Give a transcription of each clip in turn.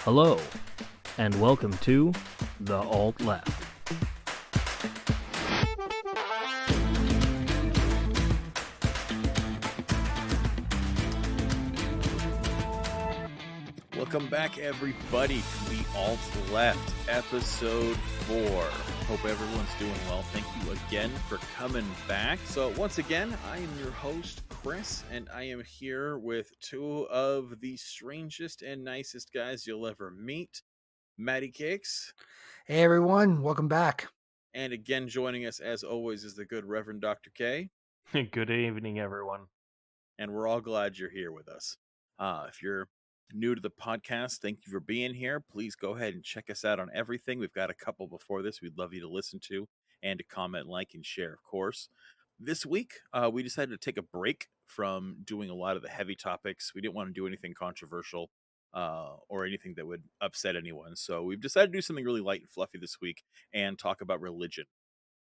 Hello, and welcome to The Alt Left. Welcome back, everybody, to The Alt Left, episode 4. Hope everyone's doing well. Thank you again for coming back. So once again, I am your host, Chris, and I am here with two of the strangest and nicest guys you'll ever meet, Matty Cakes. Hey everyone, welcome back. And again, joining us as always is the good Reverend Dr. K. Good evening, everyone. And we're all glad you're here with us. If you're new to the podcast, thank you for being here. Please go ahead and check us out on everything. We've got a couple before this we'd love you to listen to and to comment, like, and share, of course. This week, we decided to take a break from doing a lot of the heavy topics. We didn't want to do anything controversial or anything that would upset anyone. So we've decided to do something really light and fluffy this week and talk about religion.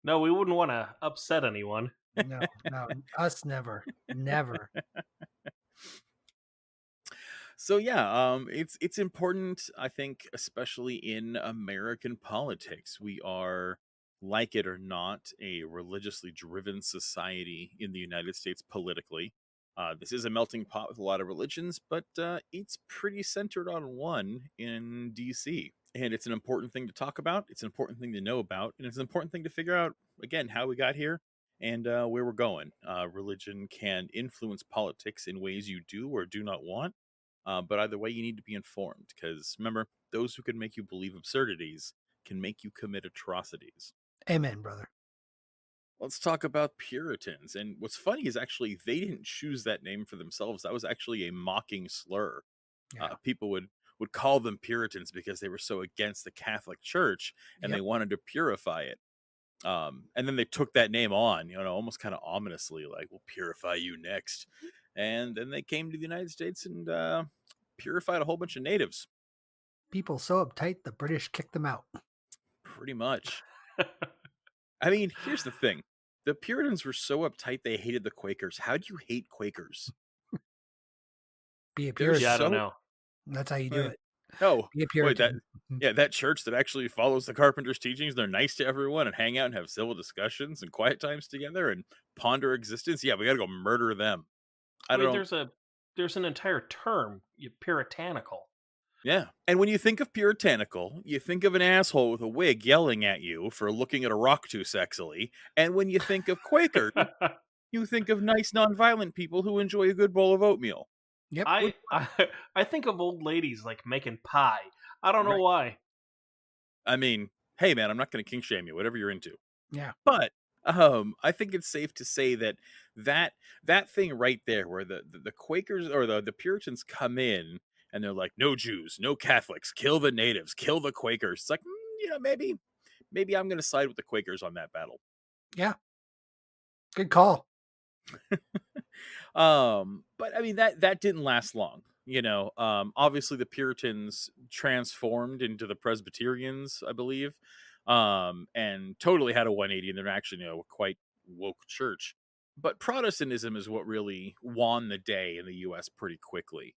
No, we wouldn't want to upset anyone. No, us never. So yeah, it's important, I think, especially in American politics. We are, like it or not, a religiously driven society in the United States politically. This is a melting pot with a lot of religions, but it's pretty centered on one in DC. And it's an important thing to talk about. It's an important thing to know about. And it's an important thing to figure out, again, how we got here and where we're going. Religion can influence politics in ways you do or do not want. But either way, you need to be informed because remember, those who can make you believe absurdities can make you commit atrocities. Amen, brother. Let's talk about Puritans. And what's funny is actually they didn't choose that name for themselves. That was actually a mocking slur. Yeah. People would call them Puritans because they were so against the Catholic Church and they wanted to purify it. And then they took that name on, almost kind of ominously, like, we'll purify you next. And then they came to the United States and purified a whole bunch of natives. People so uptight, the British kicked them out. Pretty much. I mean, here's the thing. The Puritans were so uptight they hated the Quakers. How do you hate Quakers? Be a Puritan. Yeah, I don't know. That's how you do it. No. Be a Puritan. That church that actually follows the Carpenter's teachings, they're nice to everyone and hang out and have civil discussions and quiet times together and ponder existence. Yeah, we got to go murder them. There's an entire term, puritanical. Yeah. And when you think of puritanical, you think of an asshole with a wig yelling at you for looking at a rock too sexily. And when you think of Quaker, you think of nice, nonviolent people who enjoy a good bowl of oatmeal. Yep. I think of old ladies like making pie. I don't know why. I mean, hey man, I'm not going to kink shame you, whatever you're into. Yeah. But I think it's safe to say that thing right there where the Quakers or the Puritans come in and they're like, no Jews, no Catholics, kill the natives, kill the Quakers. It's like, maybe I'm going to side with the Quakers on that battle. Yeah. Good call. But I mean, that didn't last long. Obviously the Puritans transformed into the Presbyterians, I believe, and totally had a 180, and they're actually, a quite woke church. But Protestantism is what really won the day in the U.S. pretty quickly.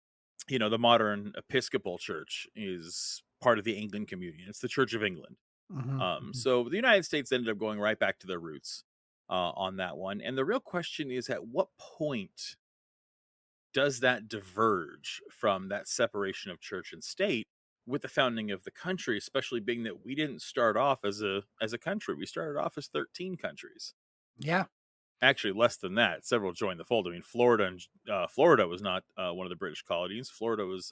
The modern Episcopal Church is part of the Anglican communion. It's the Church of England. So the United States ended up going right back to their roots on that one. And the real question is, at what point does that diverge from that separation of church and state with the founding of the country, especially being that we didn't start off as a country. We started off as 13 countries. Yeah. Actually, less than that. Several joined the fold. I mean, Florida was not one of the British colonies. Florida was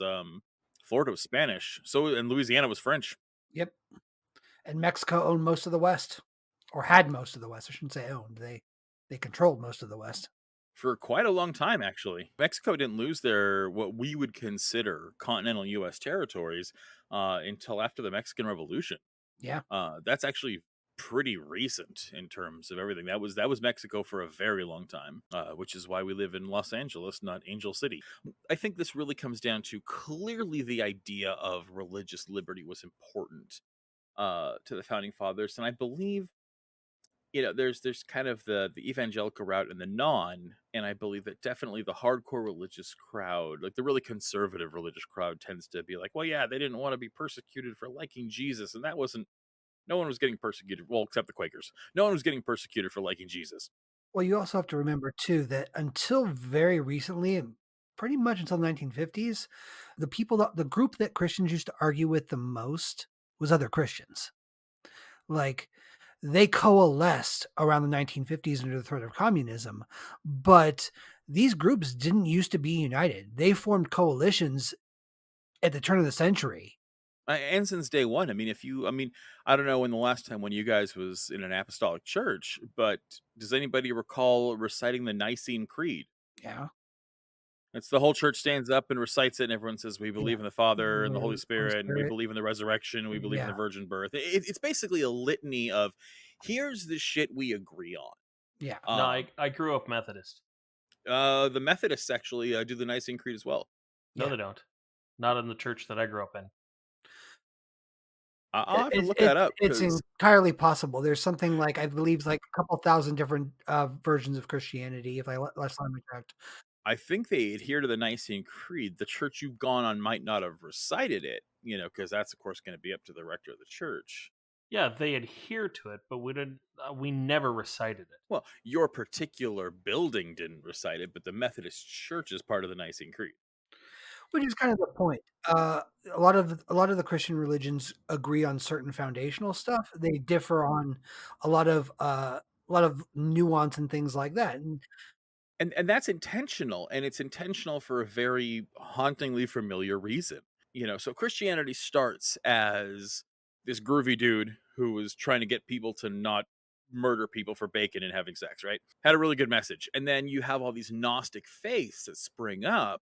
Spanish. And Louisiana was French. Yep. And Mexico owned most of the West, or had most of the West. I shouldn't say owned. They controlled most of the West. For quite a long time, actually. Mexico didn't lose their, what we would consider continental U.S. territories until after the Mexican Revolution. Yeah. That's actually pretty recent in terms of everything. That was Mexico for a very long time, which is why we live in Los Angeles, not Angel City. I think this really comes down to clearly the idea of religious liberty was important to the founding fathers. And I believe there's kind of the evangelical route and the non, and I believe that definitely the hardcore religious crowd, like the really conservative religious crowd, tends to be like, well, yeah, they didn't want to be persecuted for liking Jesus, and that wasn't. No one was getting persecuted, well, except the Quakers. No one was getting persecuted for liking Jesus. Well, you also have to remember too that until very recently, and pretty much until the 1950s, the group that Christians used to argue with the most was other Christians. Like they coalesced around the 1950s under the threat of communism, but these groups didn't used to be united. They formed coalitions at the turn of the century. And since day one, I don't know when the last time when you guys was in an apostolic church, but does anybody recall reciting the Nicene Creed? Yeah. It's the whole church stands up and recites it, and everyone says, "We Yeah. believe in the Father and the Holy The Holy Spirit, and we Spirit. believe in the resurrection, and we believe in the Yeah. virgin birth." It's basically a litany of, "Here's the shit we agree on." Yeah. No, Um, I grew up Methodist. the Methodists actually do the Nicene Creed as well. No, Yeah. they don't. Not in the church that I grew up in. I'll have to It's look that up it's because entirely possible. There's something like I believe like a couple thousand different versions of Christianity, if I last time I checked. I think they adhere to the Nicene Creed. The church you've gone on might not have recited it, because that's of course going to be up to the rector of the church. Yeah, they adhere to it, but we didn't. We never recited it. Well, your particular building didn't recite it, but the Methodist Church is part of the Nicene Creed. Which is kind of the point. A lot of the Christian religions agree on certain foundational stuff. They differ on a lot of nuance and things like that. And And that's intentional, and it's intentional for a very hauntingly familiar reason. So Christianity starts as this groovy dude who was trying to get people to not murder people for bacon and having sex, right? Had a really good message. And then you have all these Gnostic faiths that spring up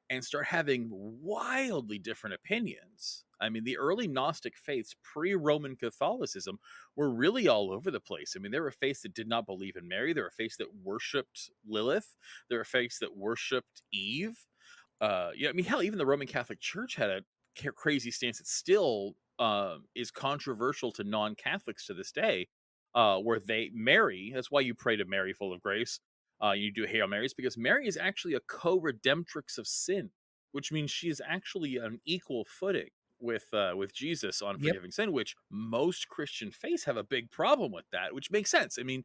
and start having wildly different opinions. I mean, the early Gnostic faiths pre-Roman Catholicism were really all over the place. I mean, there were faiths that did not believe in Mary. There were faiths that worshipped Lilith. There were faiths that worshipped Eve. Yeah, I mean, hell, even the Roman Catholic Church had a crazy stance that still is controversial to non-Catholics to this day, where Mary, that's why you pray to Mary full of grace. You do Hail Marys because Mary is actually a co-redemptrix of sin, which means she is actually on equal footing with Jesus on yep, forgiving sin, which most Christian faiths have a big problem with that, which makes sense. I mean,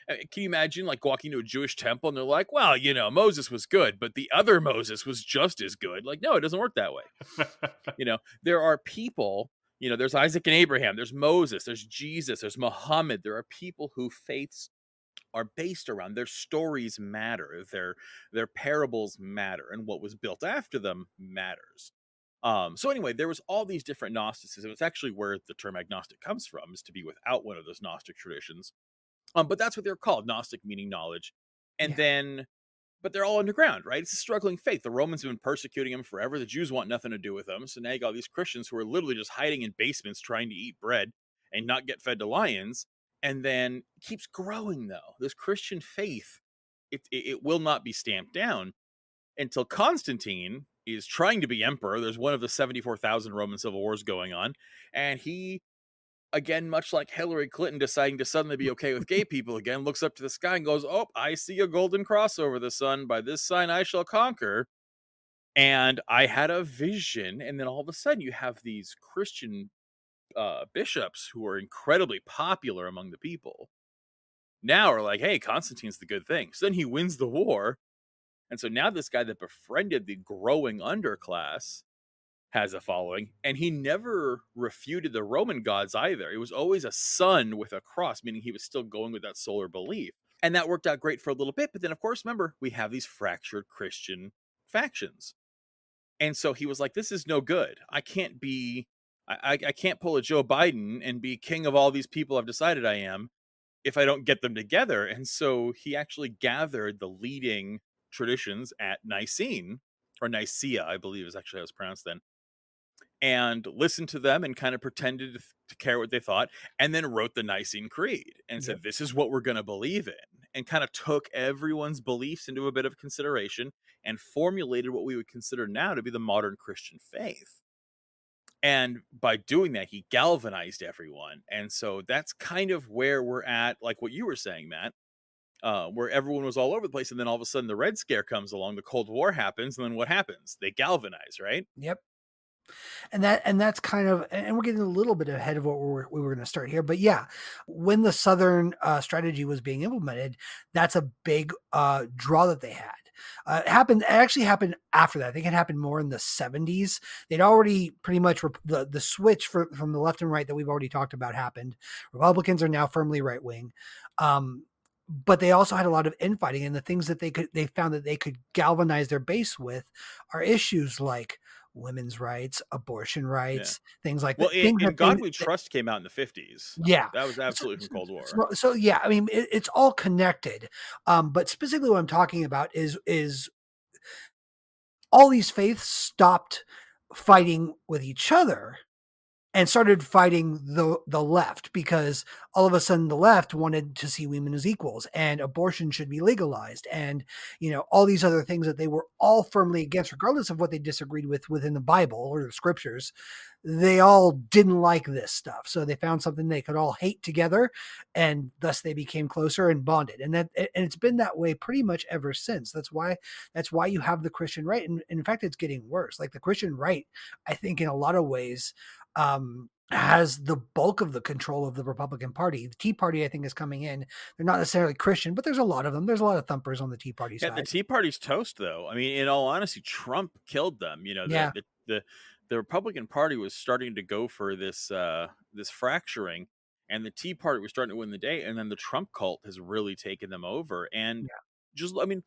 can you imagine like walking to a Jewish temple and they're like, well, Moses was good, but the other Moses was just as good. Like, no, it doesn't work that way. There are people, there's Isaac and Abraham, there's Moses, there's Jesus, there's Muhammad. There are people who faiths are based around. Their stories matter, their parables matter, and what was built after them matters. So anyway, there was all these different Gnosticism. It's actually where the term agnostic comes from, is to be without one of those Gnostic traditions. But that's what they're called, Gnostic meaning knowledge. And yeah, then, but they're all underground, right? It's a struggling faith. The Romans have been persecuting them forever. The Jews want nothing to do with them. So now you got all these Christians who are literally just hiding in basements trying to eat bread and not get fed to lions. And then it keeps growing, though. This Christian faith, it will not be stamped down until Constantine is trying to be emperor. There's one of the 74,000 Roman civil wars going on. And he, again, much like Hillary Clinton deciding to suddenly be okay with gay people again, looks up to the sky and goes, "Oh, I see a golden cross over the sun. By this sign I shall conquer." And I had a vision. And then all of a sudden you have these Christian bishops who are incredibly popular among the people now are like, hey, Constantine's the good thing. So then he wins the war. And so now this guy that befriended the growing underclass has a following, and he never refuted the Roman gods either. It was always a sun with a cross, meaning he was still going with that solar belief. And that worked out great for a little bit. But then, of course, remember, we have these fractured Christian factions. And so he was like, this is no good. I can't pull a Joe Biden and be king of all these people I've decided I am if I don't get them together. And so he actually gathered the leading traditions at Nicene, or Nicaea, I believe is actually how it's pronounced then, and listened to them and kind of pretended to care what they thought, and then wrote the Nicene Creed and yep. said, this is what we're going to believe in, and kind of took everyone's beliefs into a bit of consideration and formulated what we would consider now to be the modern Christian faith. And by doing that, he galvanized everyone. And so that's kind of where we're at, like what you were saying, Matt, where everyone was all over the place. And then all of a sudden the Red Scare comes along, the Cold War happens. And then what happens? They galvanize, right? Yep. And that's kind of, and we're getting a little bit ahead of what we were going to start here, but yeah, when the Southern strategy was being implemented, that's a big draw that they had. It actually happened after that. I think it happened more in the 70s. They'd already pretty much the switch from the left and right that we've already talked about happened. Republicans are now firmly right wing. But they also had a lot of infighting, and the things that they found that they could galvanize their base with are issues like women's rights, abortion rights, things like Well, that. Things in that God We Trust came out in the 50s. yeah. That was absolutely from Cold War. So yeah, I mean, it's all connected. But specifically what I'm talking about is all these faiths stopped fighting with each other and started fighting the left, because all of a sudden the left wanted to see women as equals and abortion should be legalized, and all these other things that they were all firmly against, regardless of what they disagreed with within the Bible or the scriptures. They all didn't like this stuff, so they found something they could all hate together, and thus they became closer and bonded. And it's been that way pretty much ever since. That's why you have the Christian right, and in fact, it's getting worse. Like the Christian right, I think in a lot of ways has the bulk of the control of the Republican Party. The Tea Party, I think, is coming in. They're not necessarily Christian, but there's a lot of them. There's a lot of thumpers on the Tea Party side. The Tea Party's toast, though. I mean, in all honesty, Trump killed them. The Republican Party was starting to go for this this fracturing, and the Tea Party was starting to win the day, and then the Trump cult has really taken them over. And I mean,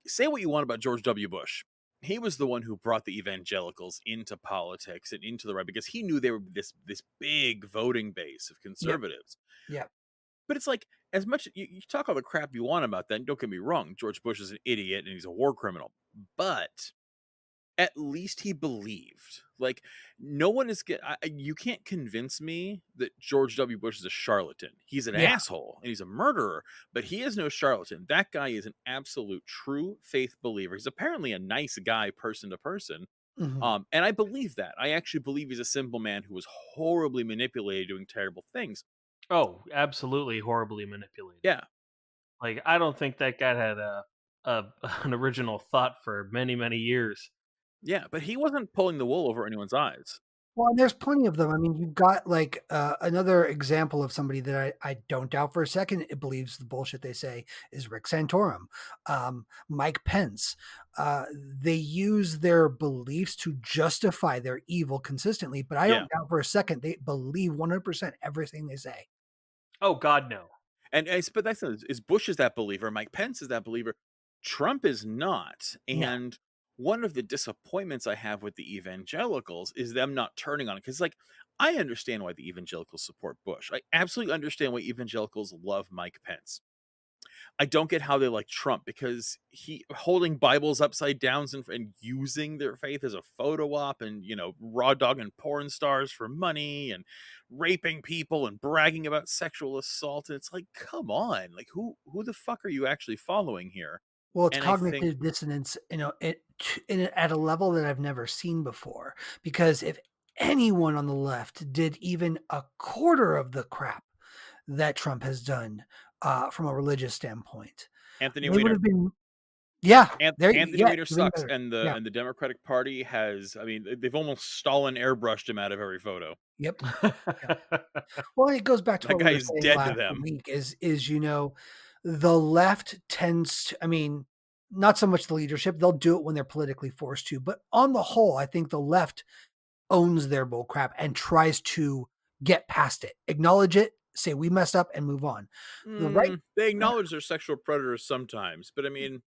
say what you want about George W. Bush. He was the one who brought the evangelicals into politics and into the right, because he knew they were this big voting base of conservatives. Yeah. But it's like, as much you talk all the crap you want about that, and don't get me wrong, George Bush is an idiot and he's a war criminal, but at least he believed. Like, no one is you can't convince me that George W. Bush is a charlatan. He's an asshole and he's a murderer, but he is no charlatan. That guy is an absolute true faith believer. He's apparently a nice guy, person to person. Mm-hmm. And I believe that. I actually believe he's a simple man who was horribly manipulated, doing terrible things. Oh, absolutely horribly manipulated. Yeah. Like, I don't think that guy had an original thought for many, many years. Yeah, but he wasn't pulling the wool over anyone's eyes. Well, and there's plenty of them. I mean, you've got like another example of somebody that I don't doubt for a second it believes the bullshit they say is Rick Santorum, Mike Pence. They use their beliefs to justify their evil consistently, but I don't doubt for a second they believe 100% everything they say. Oh God, no. But that's is Bush is that believer, Mike Pence is that believer, Trump is not. And one of the disappointments I have with the evangelicals is them not turning on it. Because, like, I understand why the evangelicals support Bush. I absolutely understand why evangelicals love Mike Pence. I don't get how they like Trump, because he holding Bibles upside down and using their faith as a photo op, and raw dogging porn stars for money and raping people and bragging about sexual assault. And it's like, come on, like who the fuck are you actually following here? Well, it's cognitive dissonance, at a level that I've never seen before. Because if anyone on the left did even a quarter of the crap that Trump has done from a religious standpoint, Anthony Weiner would have been. Anthony Weiner sucks, and the Democratic Party has. I mean, they've almost Stalin airbrushed him out of every photo. Yep. Well, it goes back to that what guy we were is saying dead last to them. week. Is the left tends to, I mean, not so much the leadership. They'll do it when they're politically forced to, but on the whole, I think the left owns their bull crap and tries to get past it, acknowledge it, say we messed up, and move on. The right, they acknowledge they're sexual predators sometimes, but I mean,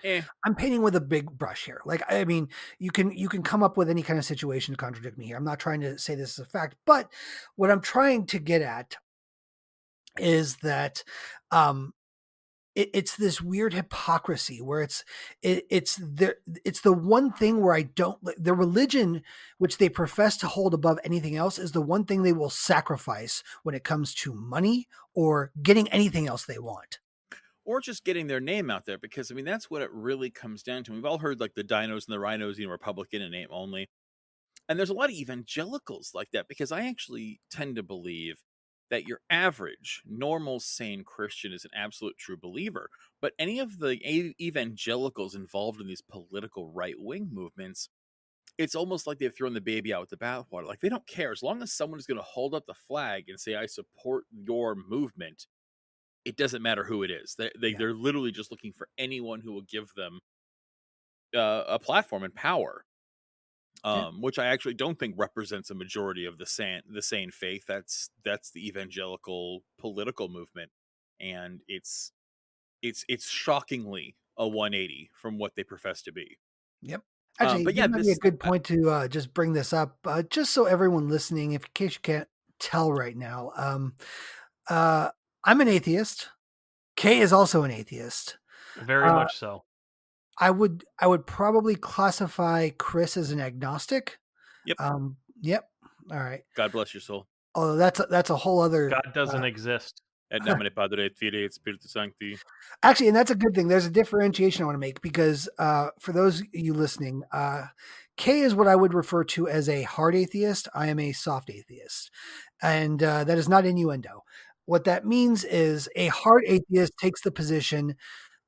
I'm painting with a big brush here. Like, I mean, you can come up with any kind of situation to contradict me here. I'm not trying to say this is a fact, but what I'm trying to get at is that it's this weird hypocrisy where it's the one thing where I don't, the religion which they profess to hold above anything else is the one thing they will sacrifice when it comes to money or getting anything else they want. Or just getting their name out there, because I mean, that's what it really comes down to. We've all heard like the dinos and the rhinos, Republican in name only. And there's a lot of evangelicals like that, because I actually tend to believe that your average, normal, sane Christian is an absolute true believer. But any of the evangelicals involved in these political right wing movements, it's almost like they've thrown the baby out with the bathwater. Like, they don't care. As long as someone is going to hold up the flag and say, I support your movement, it doesn't matter who it is. Yeah. They're literally just looking for anyone who will give them a platform and power. Yeah. Which I actually don't think represents a majority of the sane faith. That's the evangelical political movement, and it's shockingly a 180 from what they profess to be. Yep. Actually, But this yeah, might be a this good point to just bring this up, just so everyone listening, if in case you can't tell right now, uh, I'm an atheist. Kay is also an atheist. Very Uh, much so. I would probably classify Chris as an agnostic. Yep. Yep. All right. God bless your soul. Although that's a whole other. God doesn't exist. Et nomine Padre et Filii et Spiritus Sancti. Actually, and that's a good thing. There's a differentiation I want to make because for those of you listening, Kay is what I would refer to as a hard atheist. I am a soft atheist. And that is not innuendo. What that means is a hard atheist takes the position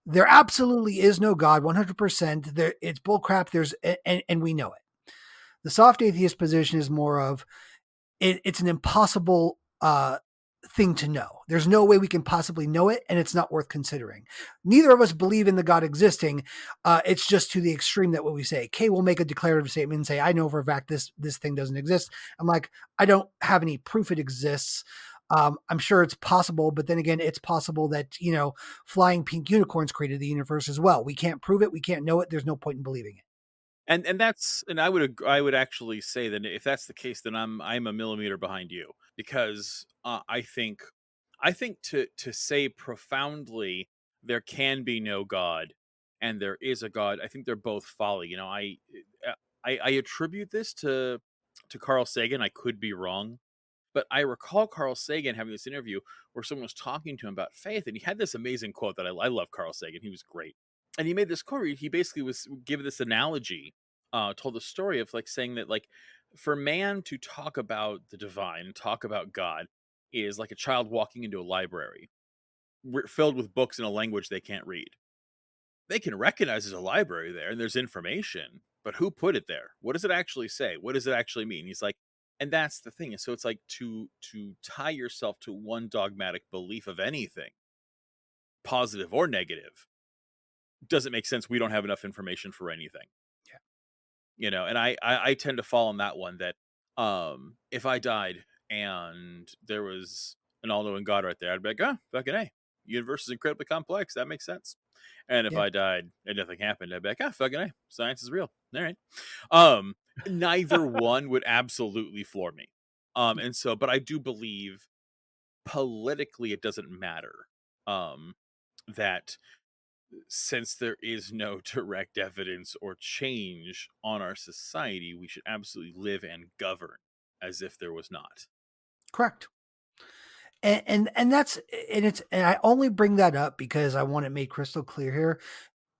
there absolutely is no God, 100%. There, it's bullcrap. And we know it. The soft atheist position is more of it's an impossible thing to know. There's no way we can possibly know it, and it's not worth considering. Neither of us believe in the God existing. It's just to the extreme that what we say. Kay will make a declarative statement and say, "I know for a fact this thing doesn't exist." I'm like, I don't have any proof it exists. I'm sure it's possible, but then again, it's possible that flying pink unicorns created the universe as well. We can't prove it. We can't know it. There's no point in believing it. And I would actually say that if that's the case, then I'm a millimeter behind you, because I think to say profoundly there can be no God and there is a God, I think they're both folly. I attribute this to Carl Sagan. I could be wrong, but I recall Carl Sagan having this interview where someone was talking to him about faith, and he had this amazing quote that I love Carl Sagan. He was great. And he made this quote. He basically was giving this analogy, told the story of like saying that, like, for man to talk about the divine, talk about God, is like a child walking into a library filled with books in a language they can't read. They can recognize there's a library there and there's information, but who put it there? What does it actually say? What does it actually mean? He's like, and that's the thing. And so it's like to tie yourself to one dogmatic belief of anything, positive or negative, doesn't make sense. We don't have enough information for anything. Yeah. And I tend to fall on that one, that if I died and there was an all-knowing God right there, I'd be like, oh, fucking A. Universe is incredibly complex. That makes sense. And if Yeah. I died and nothing happened, I'd be like, ah, fucking A. Science is real. All right. Neither one would absolutely floor me. And so, but I do believe politically it doesn't matter. That since there is no direct evidence or change on our society, we should absolutely live and govern as if there was not. Correct. And I only bring that up because I want it made crystal clear here.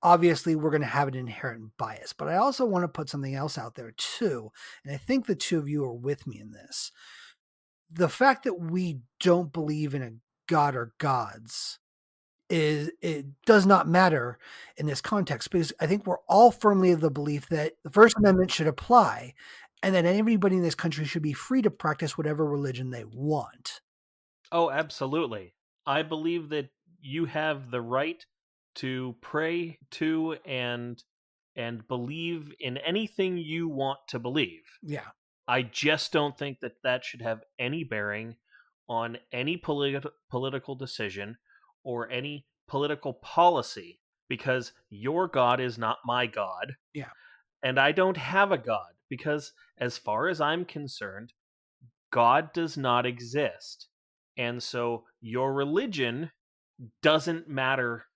Obviously, we're going to have an inherent bias, but I also want to put something else out there too. And I think the two of you are with me in this. The fact that we don't believe in a God or gods it does not matter in this context, because I think we're all firmly of the belief that the First Amendment should apply and that everybody in this country should be free to practice whatever religion they want. Oh, absolutely. I believe that you have the right to pray to and believe in anything you want to believe. Yeah. I just don't think that that should have any bearing on any political decision or any political policy, because your God is not my God. Yeah. And I don't have a God, because as far as I'm concerned, God does not exist. And so your religion doesn't matter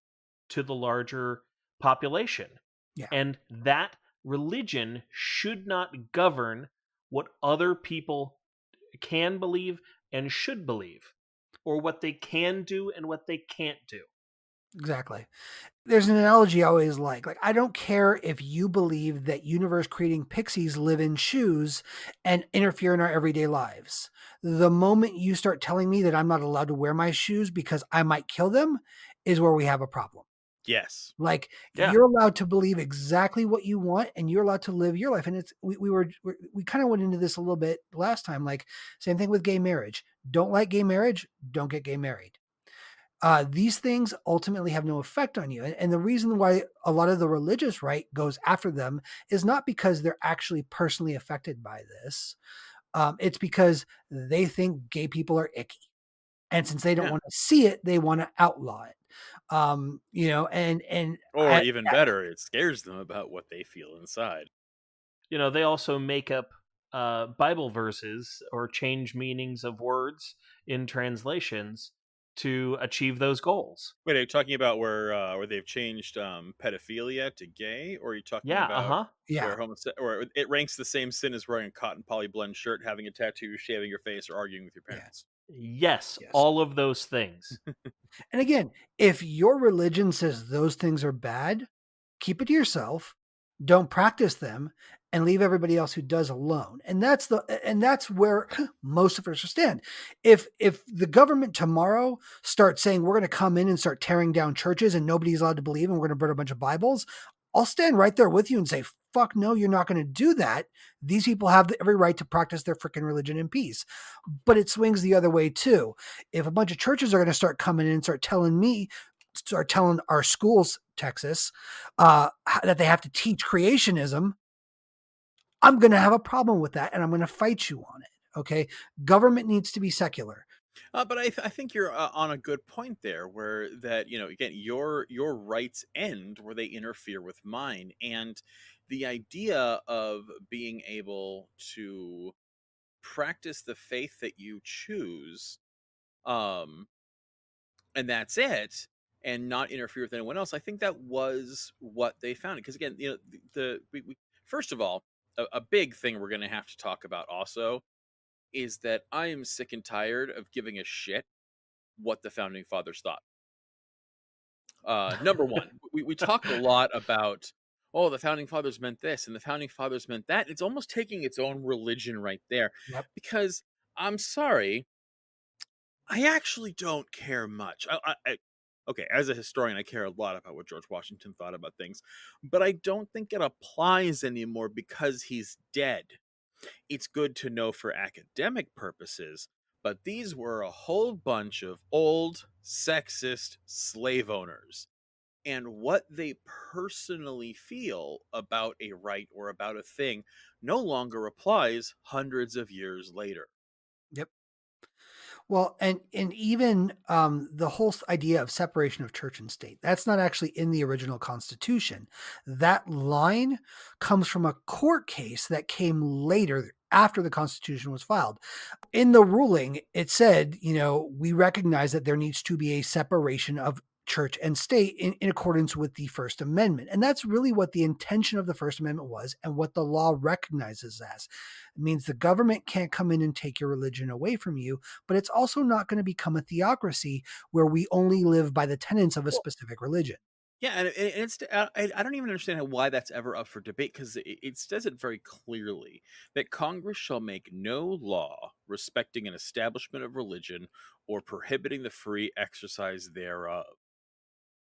to the larger population. Yeah. And that religion should not govern what other people can believe and should believe, or what they can do and what they can't do. Exactly. there's an analogy I always like I don't care if you believe that universe creating pixies live in shoes and interfere in our everyday lives. The moment you start telling me that I'm not allowed to wear my shoes because I might kill them is where we have a problem. Yes. Like Yeah. you're allowed to believe exactly what you want and you're allowed to live your life. And it's we kind of went into this a little bit last time. Like same thing with gay marriage. Don't like gay marriage, don't get gay married. These things ultimately have no effect on you. And the reason why a lot of the religious right goes after them is not because they're actually personally affected by this. It's because they think gay people are icky. And since they don't Yeah. want to see it, they want to outlaw it. And Or even better, it scares them about what they feel inside. They also make up Bible verses or change meanings of words in translations to achieve those goals. Wait, are you talking about where they've changed pedophilia to gay, or are you talking Yeah, about yeah, where it ranks the same sin as wearing a cotton poly blend shirt, having a tattoo, shaving your face, or arguing with your yeah, parents? yes, yes. all of those things. And again, if your religion says those things are bad, keep it to yourself, don't practice them, and leave everybody else who does alone. And that's where most of us stand. If the government tomorrow starts saying we're going to come in and start tearing down churches and nobody's allowed to believe and we're going to burn a bunch of Bibles, I'll stand right there with you and say, fuck no, you're not going to do that. These people have every right to practice their freaking religion in peace. But it swings the other way too. If a bunch of churches are going to start coming in and start telling our schools, Texas, that they have to teach creationism, I'm going to have a problem with that and I'm going to fight you on it. Okay. Government needs to be secular. But I think you're on a good point there, where that again your rights end where they interfere with mine, and the idea of being able to practice the faith that you choose, um, and that's it, and not interfere with anyone else. I think that was what they found. Because again, first of all, a big thing we're going to have to talk about also is that I am sick and tired of giving a shit what the founding fathers thought. Number one, we talk a lot about, oh, the founding fathers meant this and the founding fathers meant that. It's almost taking its own religion right there. Yep. Because I'm sorry, I actually don't care much. Okay, as a historian, I care a lot about what George Washington thought about things, but I don't think it applies anymore because he's dead. It's good to know for academic purposes, but these were a whole bunch of old, sexist slave owners. And what they personally feel about a right or about a thing no longer applies hundreds of years later. Yep. Well, and even the whole idea of separation of church and state, that's not actually in the original Constitution. That line comes from a court case that came later after the Constitution was filed. In the ruling, it said, we recognize that there needs to be a separation of church and state in accordance with the First Amendment. And that's really what the intention of the First Amendment was and what the law recognizes as. It means the government can't come in and take your religion away from you, but it's also not going to become a theocracy where we only live by the tenets of a Well, specific religion. yeah, and it's I don't even understand why that's ever up for debate, because it says it very clearly that Congress shall make no law respecting an establishment of religion or prohibiting the free exercise thereof.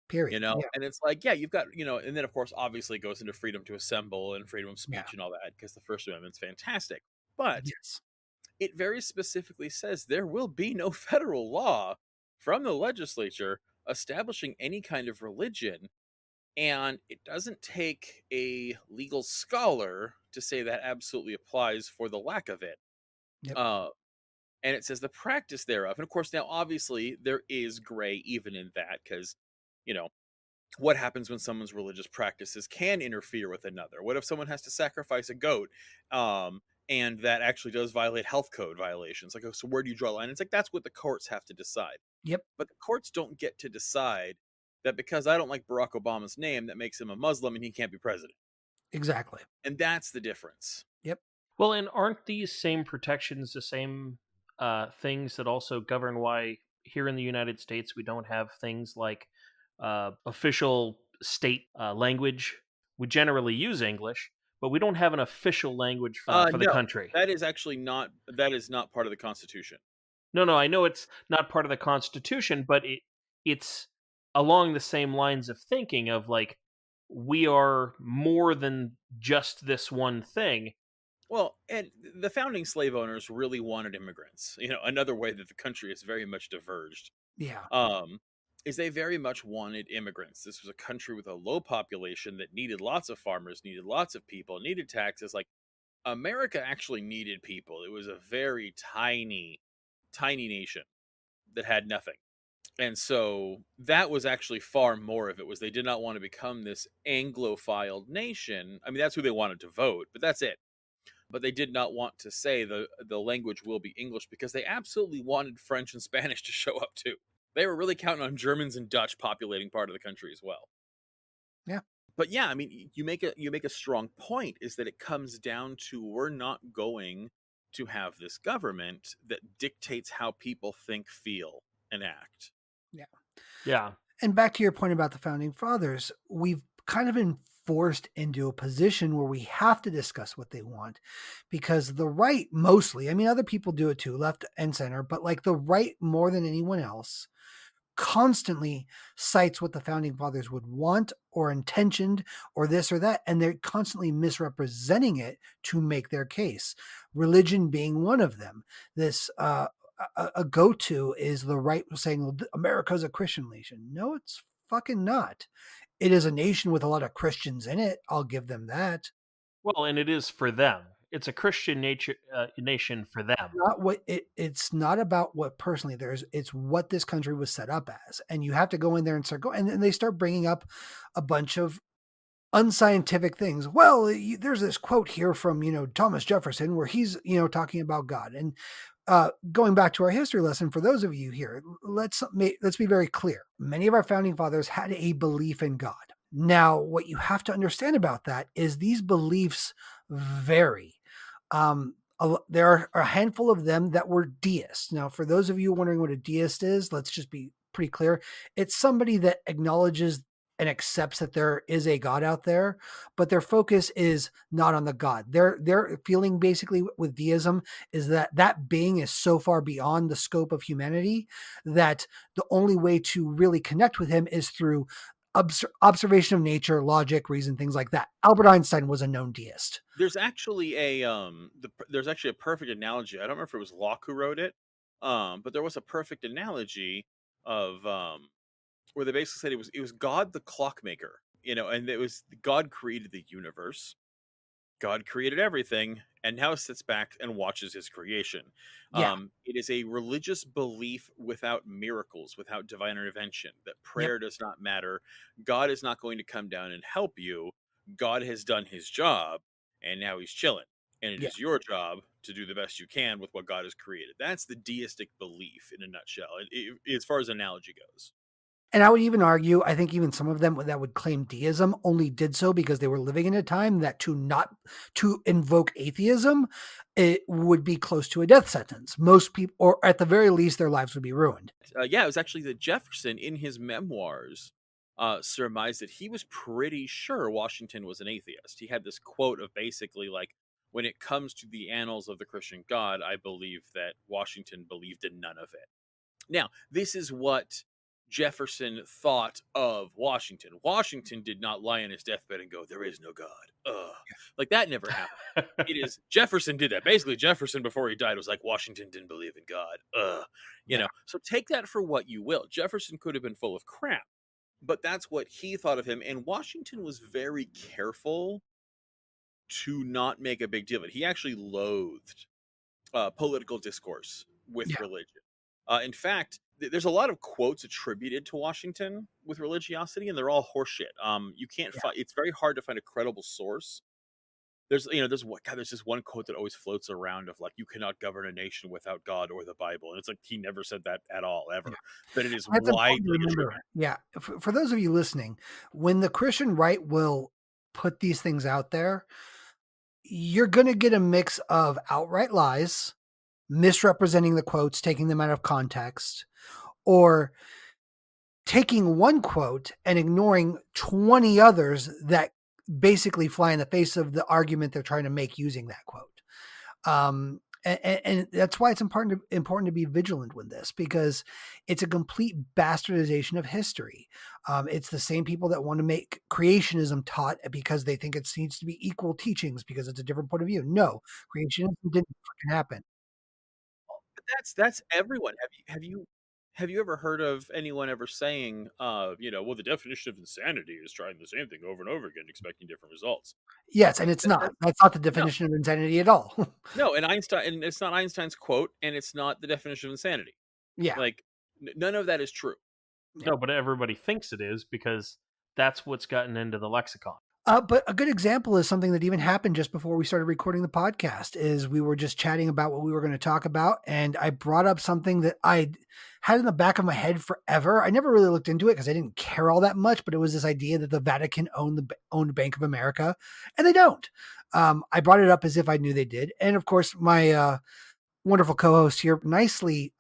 Period. Yeah. And it's like, yeah, you've got, and then of course obviously it goes into freedom to assemble and freedom of Yeah. speech and all that, because the First Amendment's fantastic. But Yes. it very specifically says there will be no federal law from the legislature establishing any kind of religion. And it doesn't take a legal scholar to say that absolutely applies for the lack of it. Yep. Uh, and it says the practice thereof. And of course, now obviously there is gray even in that, because, you know, what happens when someone's religious practices can interfere with another? What if someone has to sacrifice a goat, and that actually does violate health code violations? Like, oh, so where do you draw a line? It's like, that's what the courts have to decide. Yep. But the courts don't get to decide that because I don't like Barack Obama's name, that makes him a Muslim and he can't be president. Exactly. And that's the difference. Yep. Well, and aren't these same protections the same things that also govern why here in the United States we don't have things like official state language. We generally use English, but we don't have an official language for the No, country. that is actually not. That is not part of the Constitution. No, I know it's not part of the Constitution, but it's along the same lines of thinking of like we are more than just this one thing. Well, and the founding slave owners really wanted immigrants. Another way that the country is very much diverged. Yeah. Is they very much wanted immigrants. This was a country with a low population that needed lots of farmers, needed lots of people, needed taxes. Like America actually needed people. It was a very tiny, tiny nation that had nothing. And so that was actually far more of it, was they did not want to become this Anglophile nation. I mean, that's who they wanted to vote, but that's it. But they did not want to say the language will be English, because they absolutely wanted French and Spanish to show up too. They were really counting on Germans and Dutch populating part of the country as well. Yeah. But yeah, I mean, you make a strong point, is that it comes down to, we're not going to have this government that dictates how people think, feel, and act. Yeah. Yeah. And back to your point about the founding fathers, we've kind of been forced into a position where we have to discuss what they want, because the right mostly, I mean, other people do it too, left and center, but like the right more than anyone else constantly cites what the founding fathers would want or intentioned or this or that, and they're constantly misrepresenting it to make their case. Religion being one of them. This a go-to is the right saying, well, America's a Christian nation. No, it's fucking not. It is a nation with a lot of Christians in it. I'll give them that. Well, and it is for them. It's a Christian nation for them. Not what it's not about what personally it's what this country was set up as. And you have to go in there and start going, and then they start bringing up a bunch of unscientific things. Well, there's this quote here from, Thomas Jefferson, where he's, talking about God. And going back to our history lesson, for those of you here, let's be very clear. Many of our founding fathers had a belief in God. Now, what you have to understand about that is these beliefs vary. There are a handful of them that were deists. Now, for those of you wondering what a deist is, let's just be pretty clear. It's somebody that acknowledges and accepts that there is a God out there, but their focus is not on the God. Their feeling basically with deism is that being is so far beyond the scope of humanity that the only way to really connect with him is through observation of nature, logic, reason, things like that. Albert Einstein was a known deist. There's actually a perfect analogy. I don't remember if it was Locke who wrote it, but there was a perfect analogy of where they basically said it was God the clockmaker, and it was God created the universe, God created everything, and now sits back and watches his creation. Yeah. It is a religious belief without miracles, without divine intervention, that prayer does not matter. God is not going to come down and help you. God has done his job, and now he's chilling. And it is your job to do the best you can with what God has created. That's the deistic belief in a nutshell, as far as analogy goes. And I would even argue, I think even some of them that would claim deism only did so because they were living in a time that to invoke atheism, it would be close to a death sentence. Most people, or at the very least, their lives would be ruined. It was actually that Jefferson, in his memoirs, surmised that he was pretty sure Washington was an atheist. He had this quote of basically like, when it comes to the annals of the Christian God, I believe that Washington believed in none of it. Now, this is what Jefferson thought of Washington. Washington did not lie on his deathbed and go, "There is no God." Like that never happened. It is Jefferson did that. Basically, Jefferson before he died was like, Washington didn't believe in God. You know. So take that for what you will. Jefferson could have been full of crap, but that's what he thought of him. And Washington was very careful to not make a big deal of it. He actually loathed political discourse with religion. In fact, there's a lot of quotes attributed to Washington with religiosity, and they're all horseshit. You can't find. It's very hard to find a credible source. There's this one quote that always floats around of like, you cannot govern a nation without God or the Bible, and it's like he never said that at all ever. But it is widely attributed. Yeah, for those of you listening, when the Christian right will put these things out there, you're going to get a mix of outright lies, misrepresenting the quotes, taking them out of context, or taking one quote and ignoring 20 others that basically fly in the face of the argument they're trying to make using that quote. And that's why it's important to be vigilant with this, because it's a complete bastardization of history. It's the same people that want to make creationism taught because they think it needs to be equal teachings because it's a different point of view. No, creationism didn't fucking happen. But that's everyone. Have you ever heard of anyone ever saying, well, the definition of insanity is trying the same thing over and over again, expecting different results? Yes, and it's not. That's not the definition of insanity at all. No, and it's not Einstein's quote, and it's not the definition of insanity. Yeah. Like, none of that is true. No, but everybody thinks it is because that's what's gotten into the lexicon. But a good example is something that even happened just before we started recording the podcast. Is we were just chatting about what we were going to talk about, and I brought up something that I had in the back of my head forever. I never really looked into it because I didn't care all that much, but it was this idea that the Vatican owned Bank of America, and they don't. I brought it up as if I knew they did, and of course, my wonderful co-host here nicely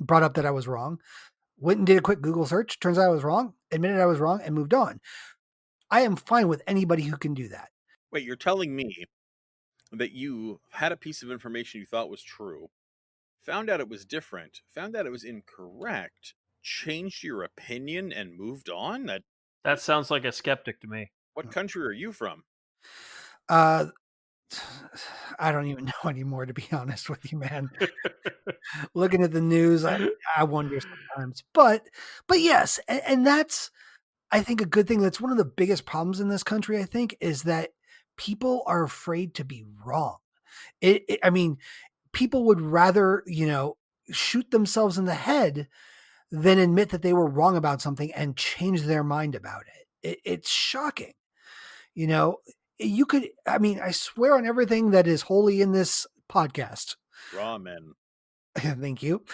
brought up that I was wrong. Went and did a quick Google search. Turns out I was wrong. Admitted I was wrong, and moved on. I am fine with anybody who can do that. Wait, you're telling me that you had a piece of information you thought was true, found out it was different, found out it was incorrect, changed your opinion, and moved on? That sounds like a skeptic to me. What country are you from? I don't even know anymore, to be honest with you, man. Looking at the news, I wonder sometimes. But yes, and that's, I think, a good thing. That's one of the biggest problems in this country, I think, is that people are afraid to be wrong. I mean, people would rather, shoot themselves in the head than admit that they were wrong about something and change their mind about it. It's shocking. You could, I swear on everything that is holy in this podcast. Ramen. Thank you.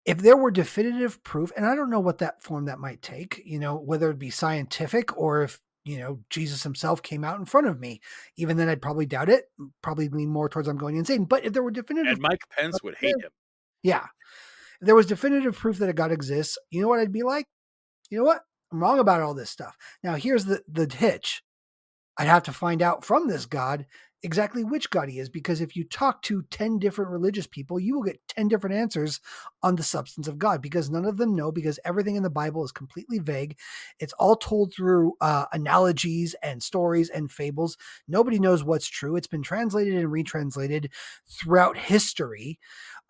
If there were definitive proof, and I don't know what that form that might take, whether it be scientific or if, Jesus himself came out in front of me, even then I'd probably doubt it, probably lean more towards I'm going insane. But if there were definitive, and Mike Pence would hate him. Yeah. If there was definitive proof that a God exists, you know what I'd be like? You know what? I'm wrong about all this stuff. Now here's the hitch. I'd have to find out from this God exactly which God he is, because if you talk to 10 different religious people, you will get 10 different answers on the substance of God, because none of them know, because everything in the Bible is completely vague. It's all told through analogies and stories and fables. Nobody knows what's true. It's been translated and retranslated throughout history.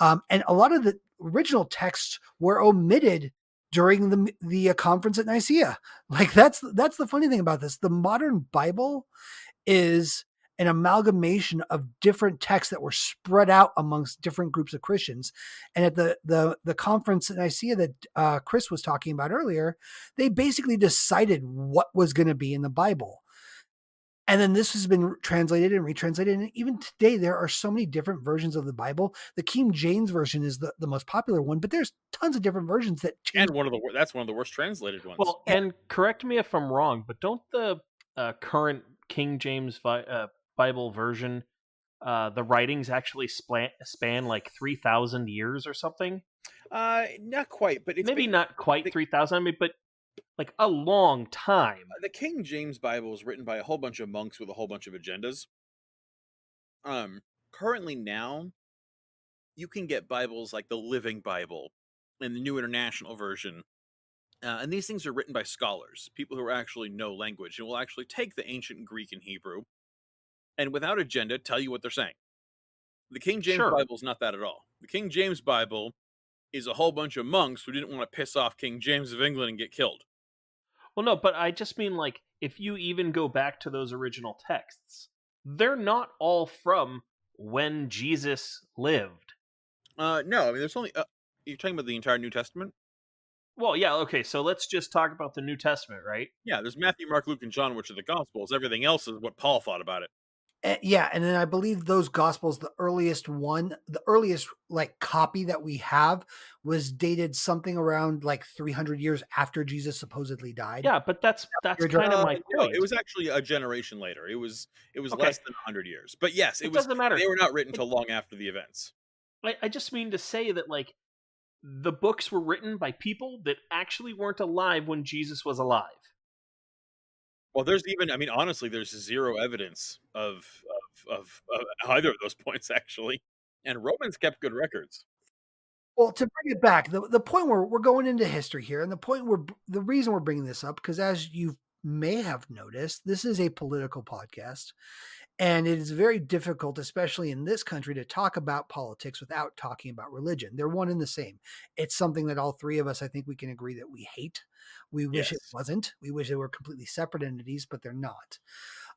And a lot of the original texts were omitted during the conference at Nicaea. Like that's the funny thing about this. The modern Bible is an amalgamation of different texts that were spread out amongst different groups of Christians. And at the conference at Nicaea that Chris was talking about earlier, they basically decided what was going to be in the Bible. And then this has been translated and retranslated. And even today, there are so many different versions of the Bible. The King James Version is the most popular one, but there's tons of different versions that change. And that's one of the worst translated ones. Well, and correct me if I'm wrong, but don't the current King James Bible version, the writings actually span like 3,000 years or something? Not quite, but it's maybe not quite 3,000, but like a long time. The King James Bible is written by a whole bunch of monks with a whole bunch of agendas. Currently now, you can get Bibles like the Living Bible and the New International Version. And these things are written by scholars, people who actually know language, and will actually take the ancient Greek and Hebrew and without agenda tell you what they're saying. The King James Bible is not that at all. The King James Bible is a whole bunch of monks who didn't want to piss off King James of England and get killed. Well, no, but I just mean, like, if you even go back to those original texts, they're not all from when Jesus lived. No, there's only... you're talking about the entire New Testament? Well, yeah, okay, so let's just talk about the New Testament, right? Yeah, there's Matthew, Mark, Luke, and John, which are the Gospels. Everything else is what Paul thought about it. Yeah, and then I believe those Gospels, the earliest like copy that we have was dated something around like 300 years after Jesus supposedly died. Yeah, but that's kind of my point. No, it was actually a generation later. It was okay. Less than 100 years. But yes, it doesn't matter. They were not written until long after the events. I just mean to say that, like, the books were written by people that actually weren't alive when Jesus was alive. Well, there's even, I mean, honestly, there's zero evidence of either of those points, actually. And Romans kept good records. Well, to bring it back, the point where we're going into history here, and the reason we're bringing this up, because as you may have noticed, this is a political podcast, and it is very difficult, especially in this country, to talk about politics without talking about religion. They're one and the same. It's something that all three of us, I think we can agree that we hate. We wish it Yes. wasn't. We wish they were completely separate entities, but they're not.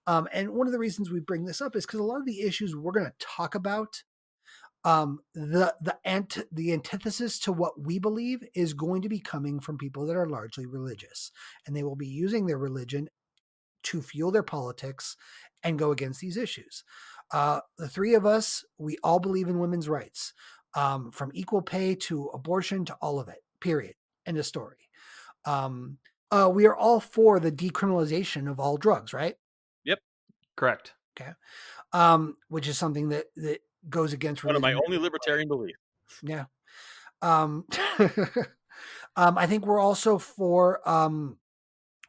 And one of the reasons we bring this up is because a lot of the issues we're going to talk about, the antithesis to what we believe is going to be coming from people that are largely religious, and they will be using their religion to fuel their politics and go against these issues. The three of us, we all believe in women's rights, from equal pay to abortion to all of it, period. End of story. We are all for the decriminalization of all drugs, right? Yep. Correct. Okay. Which is something that goes against One of religion. my only libertarian beliefs. Yeah. I think we're also for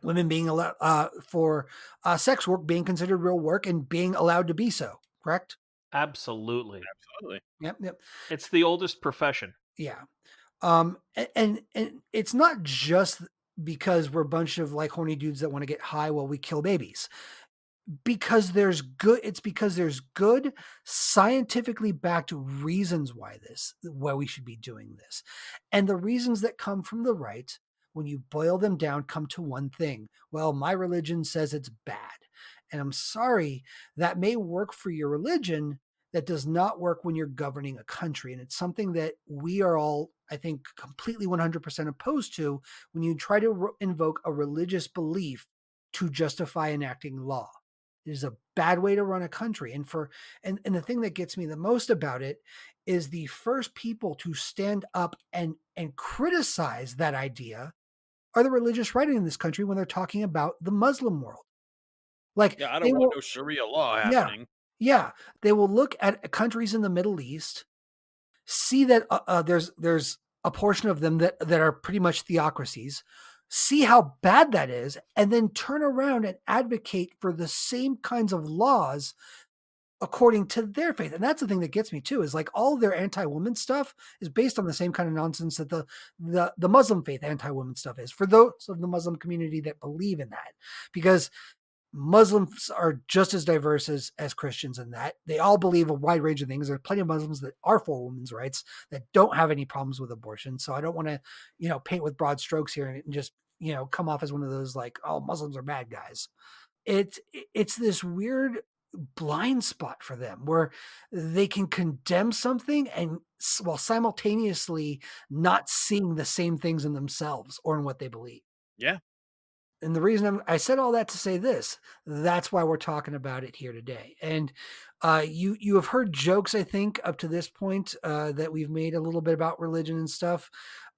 women being allowed for sex work being considered real work and being allowed to be so. Correct? Absolutely. Absolutely. Yep. It's the oldest profession. Yeah. And it's not just because we're a bunch of like horny dudes that want to get high while we kill babies. Because there's good scientifically backed reasons why we should be doing this. And the reasons that come from the right, when you boil them down, come to one thing. Well, my religion says it's bad. And I'm sorry, that may work for your religion. That does not work when you're governing a country. And it's something that we are all, I think, completely 100% opposed to when you try to invoke a religious belief to justify enacting law. It is a bad way to run a country. And the thing that gets me the most about it is the first people to stand up and criticize that idea are the religious right in this country when they're talking about the Muslim world. Like, yeah, I don't want no Sharia law happening. Yeah. They will look at countries in the Middle East, see that there's a portion of them that are pretty much theocracies, see how bad that is, and then turn around and advocate for the same kinds of laws according to their faith. And that's the thing that gets me too, is like all their anti-woman stuff is based on the same kind of nonsense that the Muslim faith anti-woman stuff is, for those of the Muslim community that believe in that. Because Muslims are just as diverse as Christians in that they all believe a wide range of things. There are plenty of Muslims that are for women's rights that don't have any problems with abortion. So I don't want to, paint with broad strokes here and just, come off as one of those like, oh, Muslims are bad guys. It's this weird blind spot for them where they can condemn something and while simultaneously not seeing the same things in themselves or in what they believe. Yeah. And the reason I said all that to say this, that's why we're talking about it here today. And you have heard jokes, I think, up to this point that we've made a little bit about religion and stuff.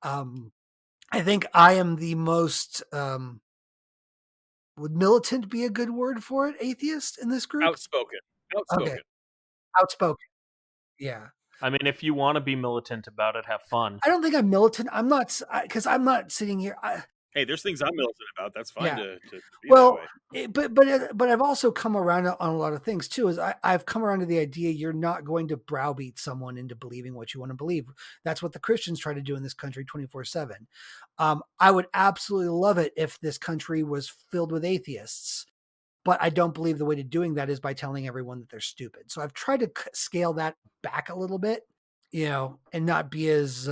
I think I am the most, would militant be a good word for it, atheist in this group? Outspoken. Okay. Outspoken. Yeah. I mean, if you want to be militant about it, have fun. I don't think I'm militant. I'm not, because I'm not sitting here. Hey, there's things I'm militant about. That's fine to be well, that way. But I've also come around on a lot of things too. Is I've come around to the idea you're not going to browbeat someone into believing what you want to believe. That's what the Christians try to do in this country 24/7. I would absolutely love it if this country was filled with atheists, but I don't believe the way to doing that is by telling everyone that they're stupid. So I've tried to scale that back a little bit, and not be as,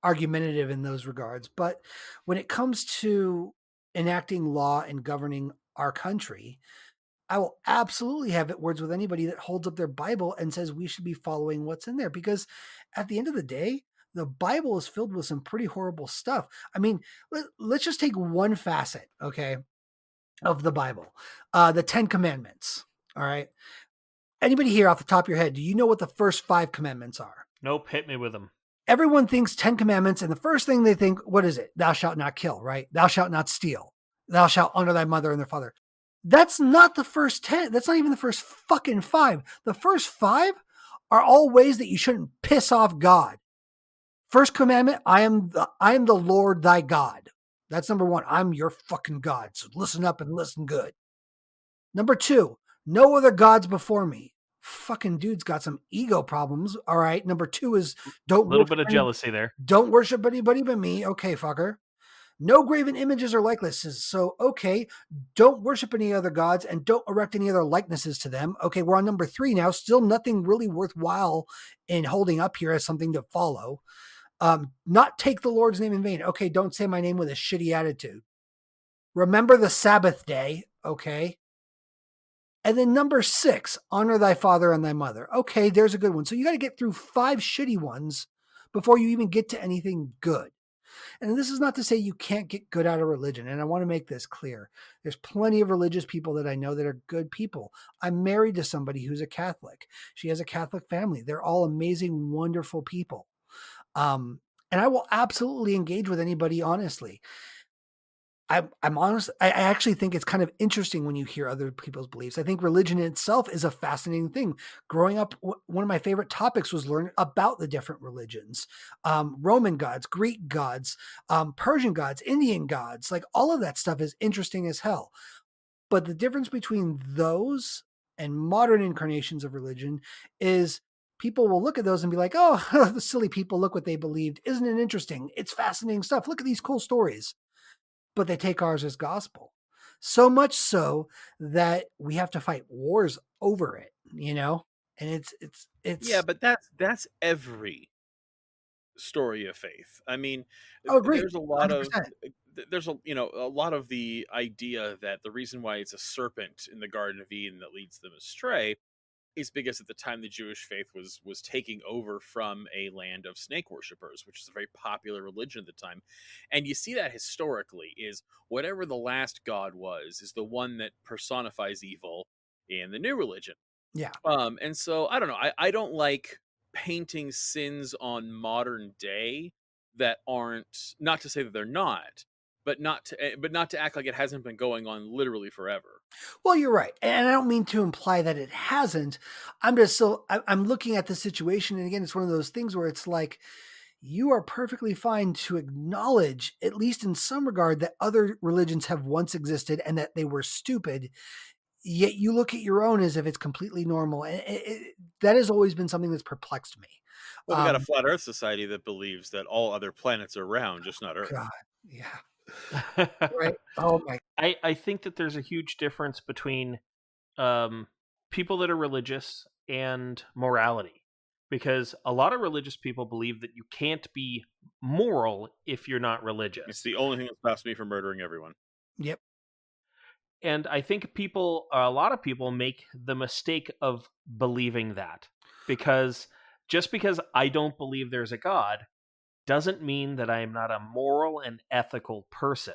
argumentative in those regards. But when it comes to enacting law and governing our country, I will absolutely have words with anybody that holds up their Bible and says we should be following what's in there. Because at the end of the day, the Bible is filled with some pretty horrible stuff. I mean, let's just take one facet, okay, of the Bible. The 10 Commandments, all right? Anybody here off the top of your head, do you know what the first 5 commandments are? Nope, hit me with them. Everyone thinks 10 commandments, and the first thing they think, what is it? Thou shalt not kill, right? Thou shalt not steal. Thou shalt honor thy mother and their father. That's not the first 10. That's not even the first fucking 5. The first 5 are all ways that you shouldn't piss off God. First commandment, I am the Lord thy God. That's number one. I'm your fucking God. So listen up and listen good. Number two, no other gods before me. Fucking dude's got some ego problems. All right. Number two is A don't little worship bit of jealousy there. don't worship anybody but me. Okay, fucker. No graven images or likenesses. So, okay, don't worship any other gods and don't erect any other likenesses to them. Okay, we're on number three now. Still nothing really worthwhile in holding up here as something to follow. Not take the Lord's name in vain. Okay, don't say my name with a shitty attitude. Remember the Sabbath day. Okay. And then number six, honor thy father and thy mother. Okay, there's a good one. So you got to get through 5 shitty ones before you even get to anything good. And this is not to say you can't get good out of religion. And I want to make this clear. There's plenty of religious people that I know that are good people. I'm married to somebody who's a Catholic. She has a Catholic family. They're all amazing, wonderful people. And I will absolutely engage with anybody honestly. I'm honest. I actually think it's kind of interesting when you hear other people's beliefs. I think religion in itself is a fascinating thing. Growing up, one of my favorite topics was learning about the different religions, Roman gods, Greek gods, Persian gods, Indian gods. Like all of that stuff is interesting as hell. But the difference between those and modern incarnations of religion is people will look at those and be like, oh, the silly people, look what they believed. Isn't it interesting? It's fascinating stuff. Look at these cool stories. But they take ours as gospel. So much so that we have to fight wars over it, you know? And it's Yeah, but that's every story of faith. I mean, oh, great. there's a lot of 100%. there's a lot of the idea that the reason why it's a serpent in the Garden of Eden that leads them astray is because at the time the Jewish faith was taking over from a land of snake worshippers, which is a very popular religion at the time. And you see that historically is whatever the last god was is the one that personifies evil in the new religion. Yeah. And so I don't know. I don't like painting sins on modern day that aren't, not to say that they're not, but not to act like it hasn't been going on literally forever. Well, you're right. And I don't mean to imply that it hasn't. I'm looking at the situation. And again, it's one of those things where it's like, you are perfectly fine to acknowledge, at least in some regard, that other religions have once existed and that they were stupid. Yet you look at your own as if it's completely normal. And that has always been something that's perplexed me. Well, we got a flat Earth society that believes that all other planets are round, just not Earth. God, yeah. Right. Oh my. I think that there's a huge difference between people that are religious and morality, because a lot of religious people believe that you can't be moral if you're not religious. It's the only thing that stops me from murdering everyone. Yep. And I think a lot of people make the mistake of believing that, because just because I don't believe there's a God doesn't mean that I am not a moral and ethical person,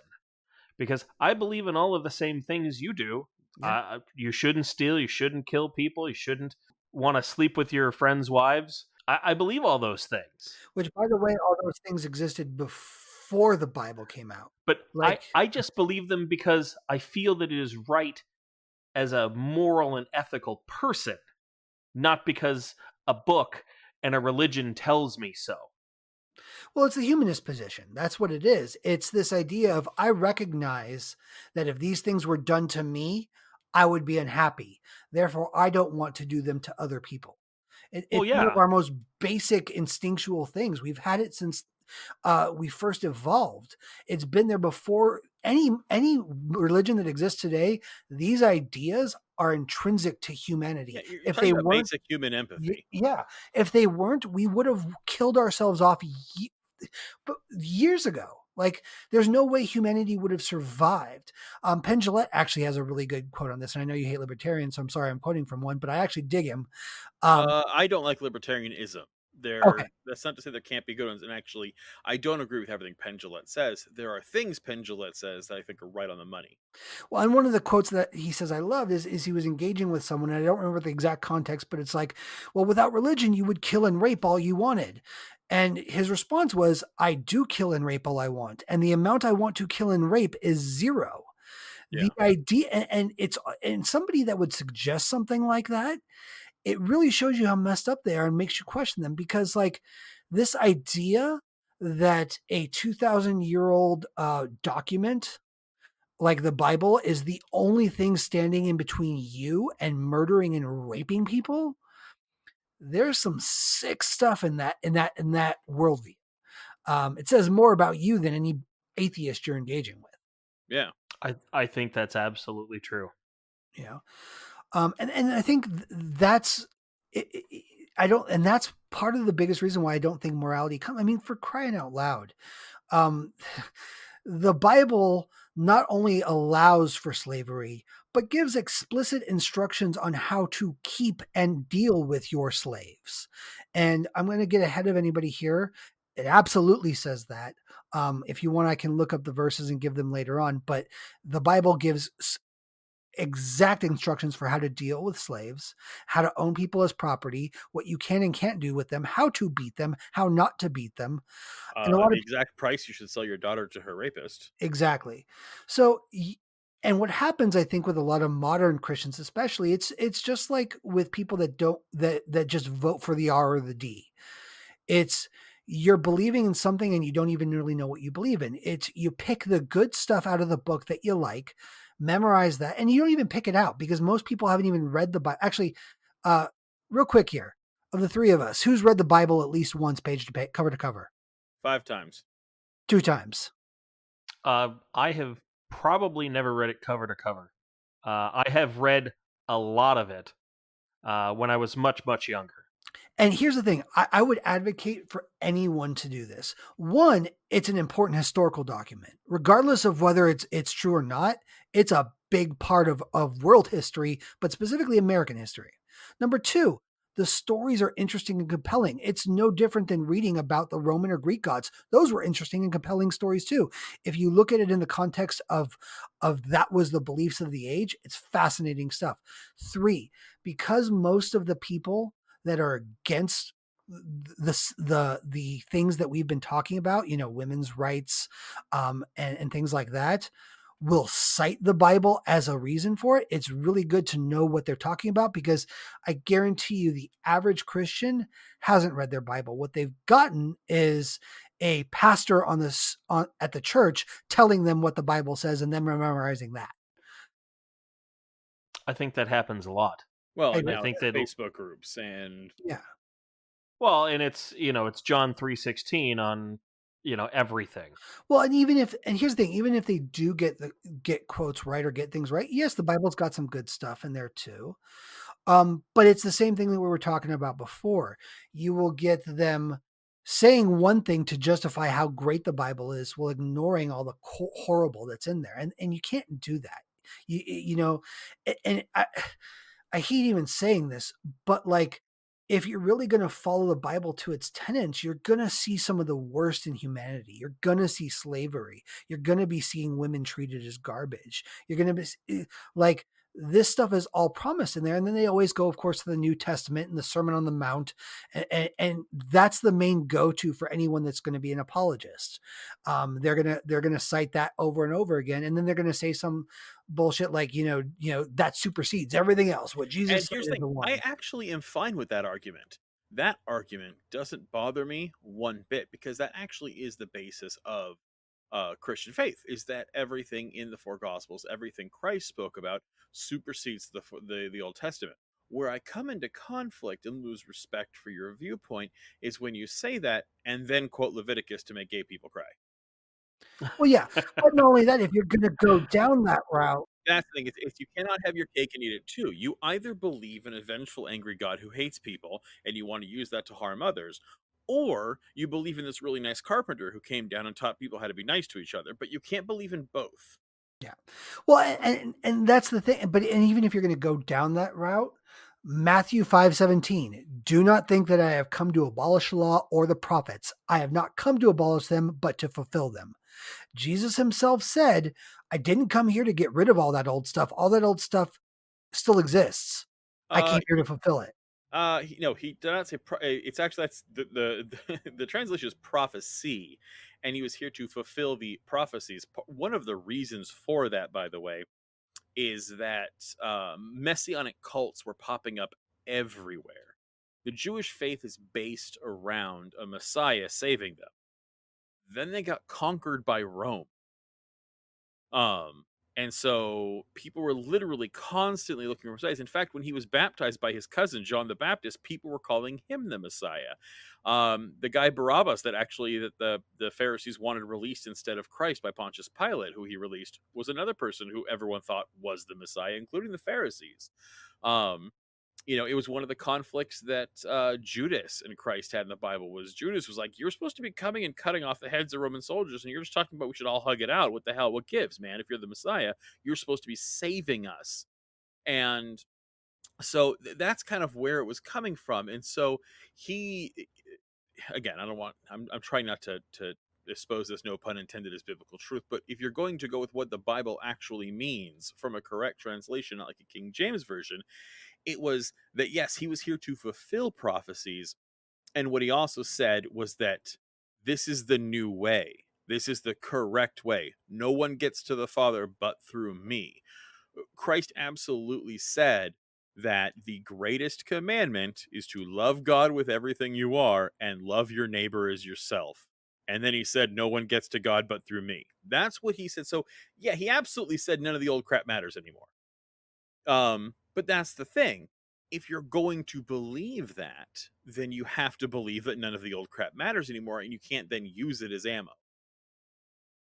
because I believe in all of the same things you do. Yeah. You shouldn't steal, you shouldn't kill people, you shouldn't want to sleep with your friends' wives. I believe all those things. Which, by the way, all those things existed before the Bible came out. But Like, I just believe them because I feel that it is right as a moral and ethical person, not because a book and a religion tells me so. well, it's the humanist position. That's what it is. It's this idea of I recognize that if these things were done to me, I would be unhappy. Therefore, I don't want to do them to other people. Well, It's one yeah. of our most basic instinctual things. We've had it since we first evolved. It's been there before any religion that exists today. These ideas are intrinsic to humanity. Yeah, you're If talking they about weren't, basic human empathy. yeah, if they weren't, we would have killed ourselves off but years ago. Like, there's no way humanity would have survived. Penn Jillette actually has a really good quote on this, and I know you hate libertarians, so I'm sorry I'm quoting from one, but I actually dig him. I don't like libertarianism. Okay. That's not to say there can't be good ones. And actually, I don't agree with everything Penn Jillette says. There are things Penn Jillette says that I think are right on the money. Well, and one of the quotes that he says I loved is he was engaging with someone, and I don't remember the exact context, but it's like, well, without religion, you would kill and rape all you wanted. And his response was, I do kill and rape all I want. And the amount I want to kill and rape is 0. Yeah. The idea, and somebody that would suggest something like that, it really shows you how messed up they are and makes you question them, because like this idea that a 2,000-year-old document like the Bible is the only thing standing in between you and murdering and raping people, there's some sick stuff in that worldview. It says more about you than any atheist you're engaging with. Yeah. I think that's absolutely true. You know, and I think that's I don't, and that's part of the biggest reason why I don't think morality comes. I mean, for crying out loud, um, the Bible not only allows for slavery, but gives explicit instructions on how to keep and deal with your slaves. And I'm going to get ahead of anybody here. It absolutely says that. If you want, I can look up the verses and give them later on. But the Bible gives exact instructions for how to deal with slaves, how to own people as property, what you can and can't do with them, how to beat them, how not to beat them. And a lot The of exact price you should sell your daughter to her rapist. exactly. So and what happens, I think, with a lot of modern Christians, especially, it's just like with people that don't that just vote for the R or the D. It's you're believing in something and you don't even really know what you believe in. It's you pick the good stuff out of the book that you like, memorize that, and you don't even pick it out because most people haven't even read the Bible. Actually, real quick here, of the three of us, who's read the Bible at least once, page to page, cover to cover? 5 times. 2 times. I have probably never read it cover to cover. I have read a lot of it when I was much, much younger. And here's the thing, I would advocate for anyone to do this. One, it's an important historical document. Regardless of whether it's true or not, it's a big part of world history, but specifically American history. Number two, the stories are interesting and compelling. It's no different than reading about the Roman or Greek gods. Those were interesting and compelling stories too. If you look at it in the context of that was the beliefs of the age, it's fascinating stuff. Three, because most of the people that are against the things that we've been talking about, women's rights, and things like that, will cite the Bible as a reason for it. It's really good to know what they're talking about because I guarantee you the average Christian hasn't read their Bible. What they've gotten is a pastor at the church telling them what the Bible says and them memorizing that. I think that happens a lot. Well, and I now think there are that Facebook groups and Yeah. Well, and it's John 3:16 on everything. Well, and here's the thing, even if they do get quotes right or get things right, yes, the Bible's got some good stuff in there too. But it's the same thing that we were talking about before. You will get them saying one thing to justify how great the Bible is while ignoring all the horrible that's in there. And you can't do that. You know, and I hate even saying this, but like if you're really going to follow the Bible to its tenets, you're going to see some of the worst in humanity. You're going to see slavery. You're going to be seeing women treated as garbage. You're going to be like, this stuff is all promised in there. And then they always go, of course, to the New Testament and the Sermon on the Mount. And that's the main go-to for anyone that's going to be an apologist. They're going to cite that over and over again. And then they're going to say some bullshit like, that supersedes everything else. What Jesus and said here's is the the thing, one. I actually am fine with that argument. That argument doesn't bother me one bit because that actually is the basis of Christian faith, is that everything in the 4 Gospels, everything Christ spoke about, supersedes the Old Testament. Where I come into conflict and lose respect for your viewpoint is when you say that and then quote Leviticus to make gay people cry. Well, yeah, but not only that, if you're going to go down that route, That's the thing. It's you cannot have your cake and eat it too. You either believe in a vengeful, angry God who hates people and you want to use that to harm others, or you believe in this really nice carpenter who came down and taught people how to be nice to each other. But you can't believe in both. yeah. Well, and that's the thing. But and even if you're going to go down that route, Matthew 5:17, do not think that I have come to abolish the law or the prophets. I have not come to abolish them, but to fulfill them. Jesus himself said, I didn't come here to get rid of all that old stuff. All that old stuff still exists. I Uh, came here to fulfill it. no, he did not say. It's actually that's the translation is prophecy, and he was here to fulfill the prophecies. One of the reasons for that, by the way, is that messianic cults were popping up everywhere. The Jewish faith is based around a Messiah saving them. Then they got conquered by Rome. And so people were literally constantly looking for messiahs. In fact, when he was baptized by his cousin John the Baptist, people were calling him the Messiah. The guy Barabbas that actually that the Pharisees wanted released instead of Christ by Pontius Pilate, who he released, was another person who everyone thought was the Messiah, including the Pharisees. Um, it was one of the conflicts that Judas and Christ had in the Bible. Was Judas was like, you're supposed to be coming and cutting off the heads of Roman soldiers, and you're just talking about we should all hug it out. What the hell? What gives, man? If you're the Messiah, you're supposed to be saving us. And so that's kind of where it was coming from. And so he, again, I'm trying not to expose this, no pun intended, as biblical truth, but if you're going to go with what the Bible actually means from a correct translation, not like a King James version, it was that, yes, he was here to fulfill prophecies. And what he also said was that this is the new way. This is the correct way. No one gets to the Father but through me. Christ absolutely said that the greatest commandment is to love God with everything you are and love your neighbor as yourself. And then he said, no one gets to God but through me. That's what he said. So, yeah, he absolutely said none of the old crap matters anymore. But that's the thing. If you're going to believe that, then you have to believe that none of the old crap matters anymore, and you can't then use it as ammo.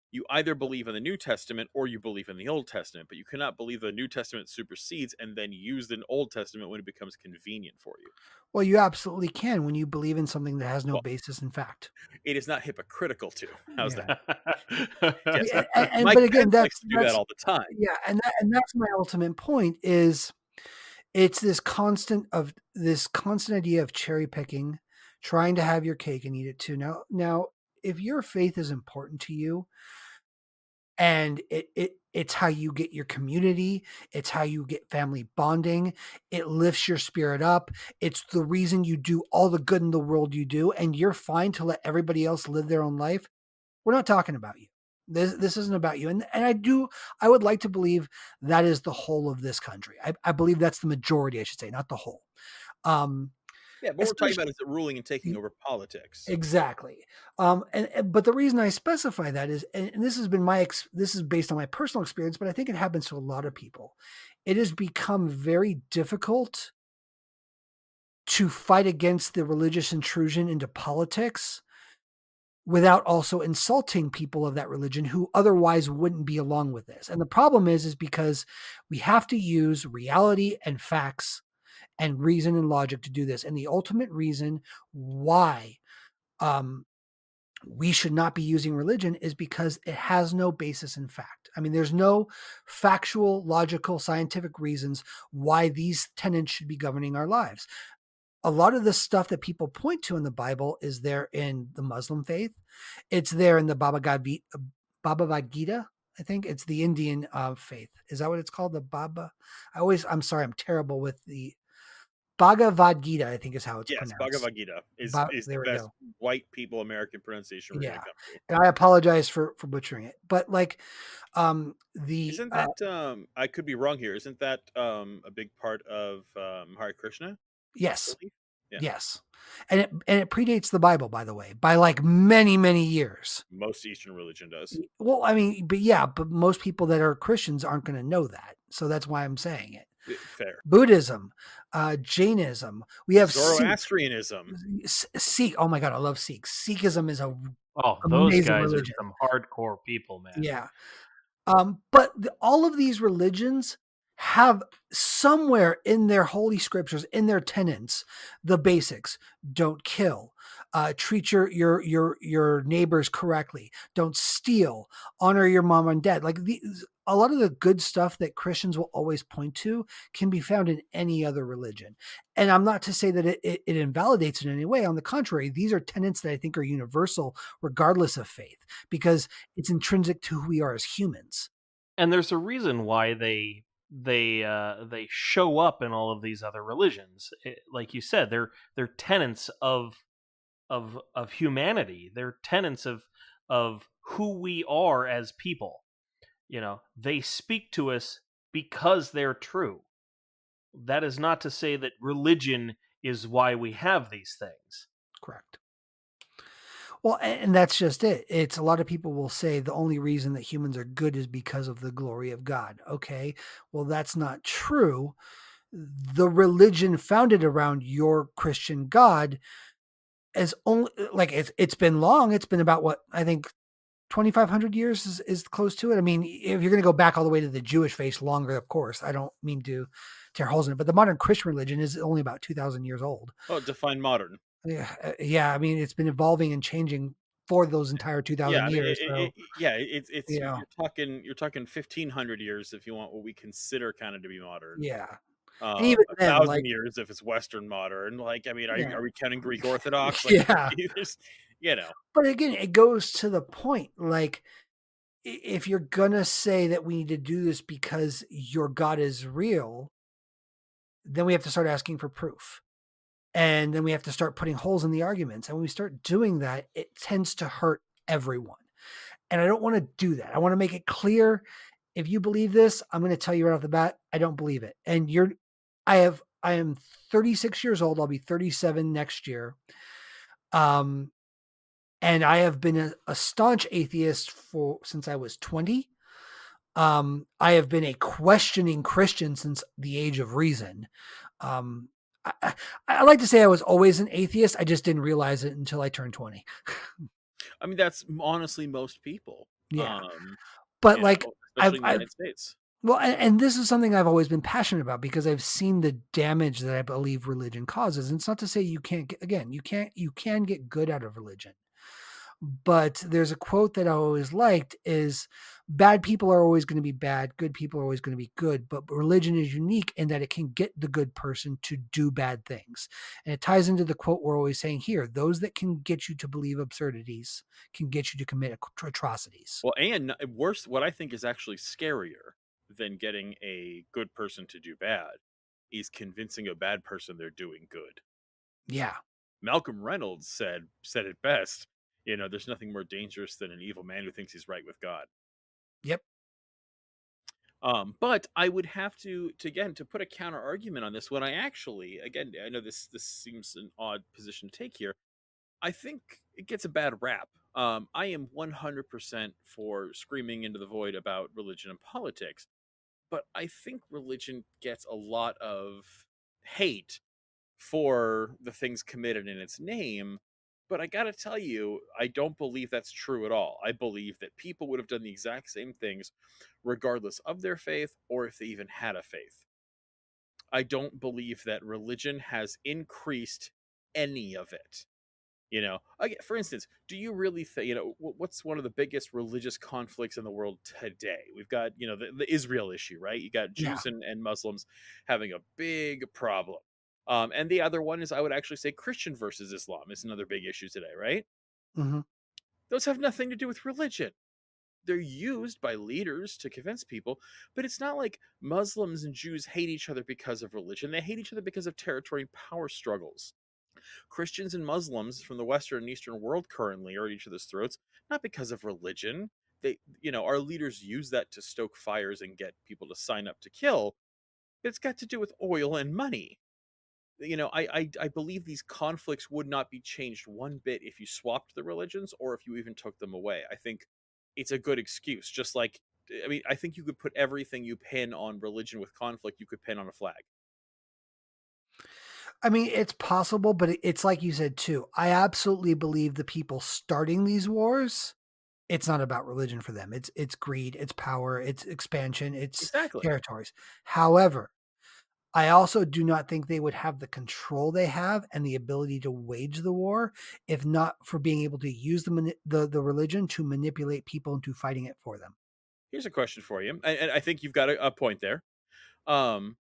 You either believe in the New Testament or you believe in the Old Testament, but you cannot believe the New Testament supersedes and then use the Old Testament when it becomes convenient for you. Well, you absolutely can when you believe in something that has no Well, basis in fact. It is not hypocritical to. How's Yeah. that? Yes, But again, Pence likes to do that all the time. Yeah, and that's my ultimate point. Is it's this constant idea of cherry picking, trying to have your cake and eat it too. Now, if your faith is important to you, and it's how you get your community, it's how you get family bonding, it lifts your spirit up, it's the reason you do all the good in the world you do, and you're fine to let everybody else live their own life, we're not talking about you. This isn't about you. And I would like to believe that is the whole of this country. I believe that's the majority, I should say, not the whole. Yeah, but we're talking about is it ruling and taking over politics. Exactly. But the reason I specify that is, and this has been this is based on my personal experience, but I think it happens to a lot of people. It has become very difficult to fight against the religious intrusion into politics without also insulting people of that religion who otherwise wouldn't be along with this. And the problem is because we have to use reality and facts and reason and logic to do this. And the ultimate reason why we should not be using religion is because it has no basis in fact. I mean, there's no factual, logical, scientific reasons why these tenets should be governing our lives. A lot of the stuff that people point to in the Bible is there in the Muslim faith. It's there in the Bhagavad Gita. I think it's the Indian faith. Is that what it's called? I'm sorry, I'm terrible with the Bhagavad Gita, I think is how it's pronounced. Yes, Bhagavad Gita is the best white people American pronunciation we're going to come to. And I apologize for butchering it. But like isn't that I could be wrong here. Isn't that a big part of Hare Krishna? Yes. Yeah. Yes. And it predates the Bible, by the way, by like many, many years. Most Eastern religion does. Well, I mean, but most people that are Christians aren't going to know that. So that's why I'm saying it. Fair. Buddhism, Jainism. We have Zoroastrianism. Sikh. Oh my God, I love Sikhs. Sikhism is those guys religion. Are some hardcore people, man. Yeah. But all of these religions have somewhere in their holy scriptures, in their tenets, the basics: don't kill, treat your neighbors correctly, don't steal, honor your mom and dad. Like a lot of the good stuff that Christians will always point to can be found in any other religion. And I'm not to say that it invalidates in any way. On the contrary, these are tenets that I think are universal, regardless of faith, because it's intrinsic to who we are as humans. And there's a reason why they show up in all of these other religions. Like you said, they're tenets of humanity. They're tenets of who we are as people. They speak to us because they're true. That is not to say that religion is why we have these things. Correct. Well, and that's just it. It's a lot of people will say the only reason that humans are good is because of the glory of God. Okay. Well, that's not true. The religion founded around your Christian God is only like it's been long. It's been about what I think 2,500 years is close to it. I mean, if you're going to go back all the way to the Jewish faith, longer, of course. I don't mean to tear holes in it, but the modern Christian religion is only about 2,000 years old. Oh, define modern. Yeah. I mean, it's been evolving and changing for those entire 2,000 Yeah, I mean, years. So, it's you know, you're talking 1,500 years if you want what we consider kind of to be modern. yeah. And even A then, like, thousand years if it's Western modern. Like, I mean, yeah, are we counting Greek Orthodox? Like, yeah. there's, you know, But again, it goes to the point. Like, if you're gonna say that we need to do this because your God is real, then we have to start asking for proof. And then we have to start putting holes in the arguments. And when we start doing that, it tends to hurt everyone. And I don't want to do that. I want to make it clear. If you believe this, I'm going to tell you right off the bat, I don't believe it. And I am 36 years old. I'll be 37 next year. And I have been a staunch atheist since I was 20. I have been a questioning Christian since the age of reason. Um, I like to say I was always an atheist. I just didn't realize it until I turned 20. I mean, that's honestly most people. Yeah. But like Especially in the I've United States. well, and this is something I've always been passionate about because I've seen the damage that I believe religion causes. And it's not to say you can't get, again, you can get good out of religion. But there's a quote that I always liked is bad people are always going to be bad, good people are always going to be good, but religion is unique in that it can get the good person to do bad things. And it ties into the quote we're always saying here, those that can get you to believe absurdities can get you to commit atrocities. Well, and worse, what I think is actually scarier than getting a good person to do bad is convincing a bad person they're doing good. Yeah. Malcolm Reynolds said it best. There's nothing more dangerous than an evil man who thinks he's right with God. Yep. But I would have to again to put a counter argument on this. When I actually, again, I know this seems an odd position to take here. I think it gets a bad rap. I am 100% for screaming into the void about religion and politics, but I think religion gets a lot of hate for the things committed in its name. But I gotta tell you, I don't believe that's true at all. I believe that people would have done the exact same things regardless of their faith or if they even had a faith. I don't believe that religion has increased any of it. For instance, do you really think, what's one of the biggest religious conflicts in the world today? We've got, the Israel issue, right? You got Yeah. Jews and Muslims having a big problem. And the other one is, I would actually say, Christian versus Islam is another big issue today, right? Mm-hmm. Those have nothing to do with religion. They're used by leaders to convince people, but it's not like Muslims and Jews hate each other because of religion. They hate each other because of territory and power struggles. Christians and Muslims from the Western and Eastern world currently are at each other's throats, not because of religion. Our leaders use that to stoke fires and get people to sign up to kill. It's got to do with oil and money. I believe these conflicts would not be changed one bit if you swapped the religions or if you even took them away. I think it's a good excuse. Just like, I mean, I think you could put everything you pin on religion with conflict, you could pin on a flag. I mean, it's possible, but it's like you said too. I absolutely believe the people starting these wars, it's not about religion for them. It's greed, it's power, it's expansion, it's Exactly. territories. However, I also do not think they would have the control they have and the ability to wage the war if not for being able to use the religion to manipulate people into fighting it for them. Here's a question for you, and I think you've got a point there. Um,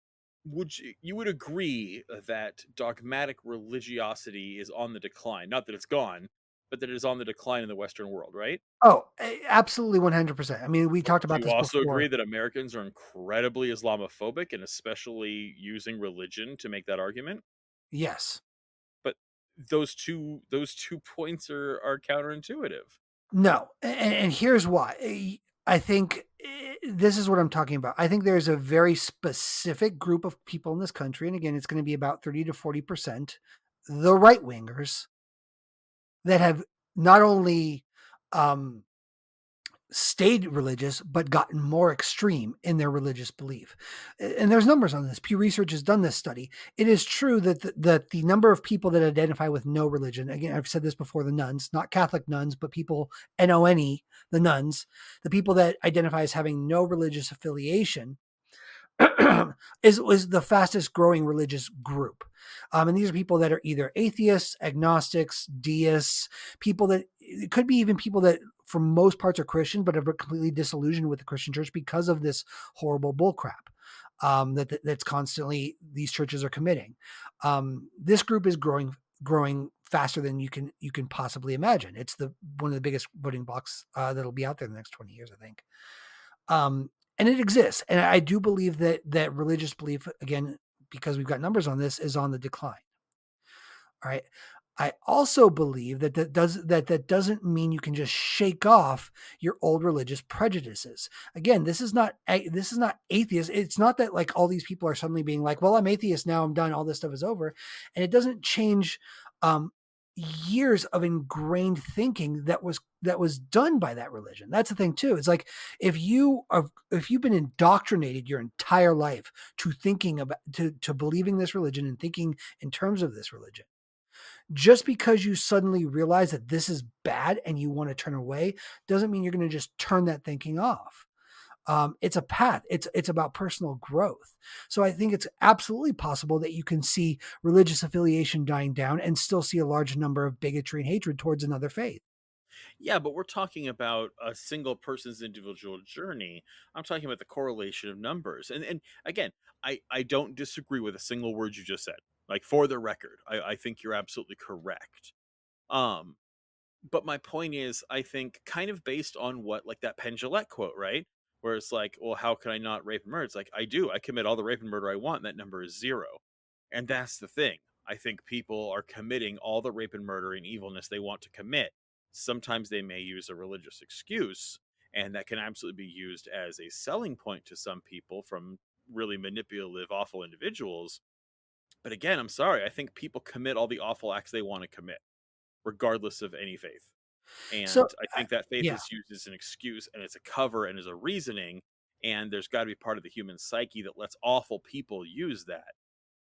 would you would agree that dogmatic religiosity is on the decline? Not that it's gone, but that it is on the decline in the Western world, right? Oh, absolutely 100%. I mean, we talked Do about you this also agree before. that Americans are incredibly Islamophobic and especially using religion to make that argument? Yes. But those two points are counterintuitive. No. And here's why. I think this is what I'm talking about. I think there's a very specific group of people in this country, and again, it's going to be about 30 to 40%, the right wingers, that have not only um, stayed religious, but gotten more extreme in their religious belief. And there's numbers on this. Pew Research has done this study. It is true that the number of people that identify with no religion, again, I've said this before, the nuns, not Catholic nuns, but people, N-O-N-E, the nuns, the people that identify as having no religious affiliation, is the fastest growing religious group. And these are people that are either atheists, agnostics, deists, people that, it could be even people that for most parts are Christian, but are completely disillusioned with the Christian church because of this horrible bullcrap that's constantly these churches are committing. This group is growing faster than you can possibly imagine. It's one of the biggest voting blocks that'll be out there in the next 20 years, I think. And it exists. And I do believe that religious belief, again, because we've got numbers on this, is on the decline. All right. I also believe that doesn't mean you can just shake off your old religious prejudices. Again, this is not atheist. It's not that like all these people are suddenly being like, well, I'm atheist now, I'm done, all this stuff is over. And it doesn't change years of ingrained thinking that was done by that religion. That's the thing too. It's like if you've been indoctrinated your entire life to thinking about to believing this religion and thinking in terms of this religion, just because you suddenly realize that this is bad and you want to turn away doesn't mean you're going to just turn that thinking off. It's a path. It's about personal growth. So I think it's absolutely possible that you can see religious affiliation dying down and still see a large number of bigotry and hatred towards another faith. Yeah, but we're talking about a single person's individual journey. I'm talking about the correlation of numbers. And again, I don't disagree with a single word you just said. Like for the record, I think you're absolutely correct. Um, but my point is, I think kind of based on what like that Penn Jillette quote, right? Where it's like, well, how can I not rape and murder? It's like I do. I commit all the rape and murder I want, and that number is 0. And that's the thing. I think people are committing all the rape and murder and evilness they want to commit. Sometimes they may use a religious excuse, and that can absolutely be used as a selling point to some people from really manipulative, awful individuals. But again, I'm sorry. I think people commit all the awful acts they want to commit, regardless of any faith. So And I think that faith yeah, is used as an excuse and it's a cover and as a reasoning. And there's got to be part of the human psyche that lets awful people use that.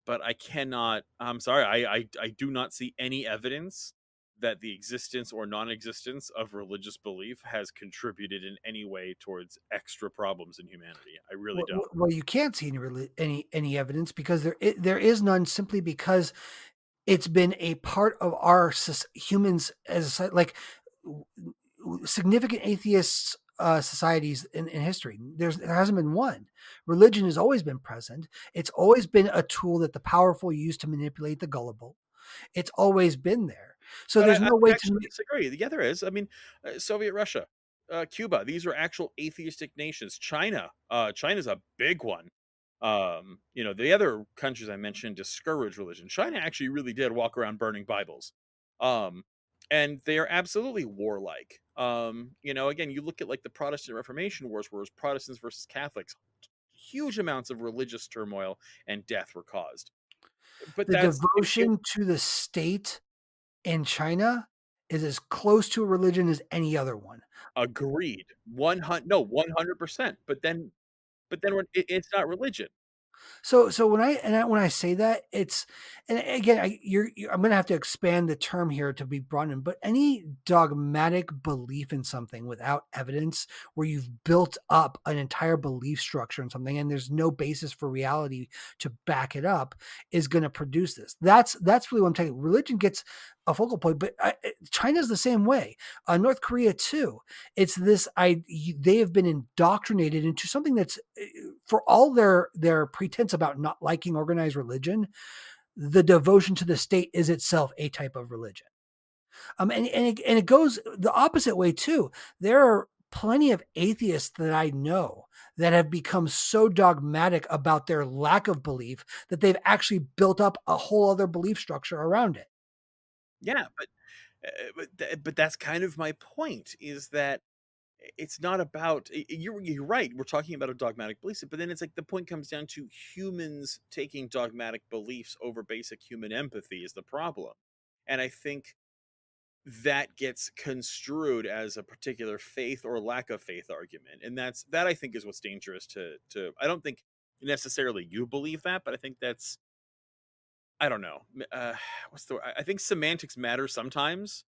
But I'm sorry, I do not see any evidence that the existence or non-existence of religious belief has contributed in any way towards extra problems in humanity. I really don't. well, you can't see any evidence because there is none, simply because it's been a part of our humans as a like significant atheists societies in history. There hasn't been one. Religion has always been present. It's always been a tool that the powerful use to manipulate the gullible. It's always been there. So But there's I no way actually to. disagree. Yeah, there is. I mean, Soviet Russia, Cuba, these are actual atheistic nations. China's a big one. The other countries I mentioned discourage religion. China actually really did walk around burning Bibles. Um, and they are absolutely warlike. Again, you look at like the Protestant Reformation wars, where it was Protestants versus Catholics, huge amounts of religious turmoil and death were caused. But The that's devotion to the state in China is as close to a religion as any other one. agreed. 100%. But then it's not religion. So when I say that, it's, and again, I'm going to have to expand the term here to be broad in, but any dogmatic belief in something without evidence, where you've built up an entire belief structure in something and there's no basis for reality to back it up, is going to produce this. That's really what I'm talking. Religion gets a focal point, but China's the same way. North Korea too. It's this. They have been indoctrinated into something that's, for all their pretense about not liking organized religion, the devotion to the state is itself a type of religion. And it goes the opposite way too. There are plenty of atheists that I know that have become so dogmatic about their lack of belief that they've actually built up a whole other belief structure around it. Yeah, but that's kind of my point, is that it's not about you're right. We're talking about a dogmatic belief, but then it's like the point comes down to humans taking dogmatic beliefs over basic human empathy is the problem. And I think that gets construed as a particular faith or lack of faith argument. And that I think is what's dangerous to I don't think necessarily you believe that, but I think that's I don't know. What's the I think semantics matter sometimes.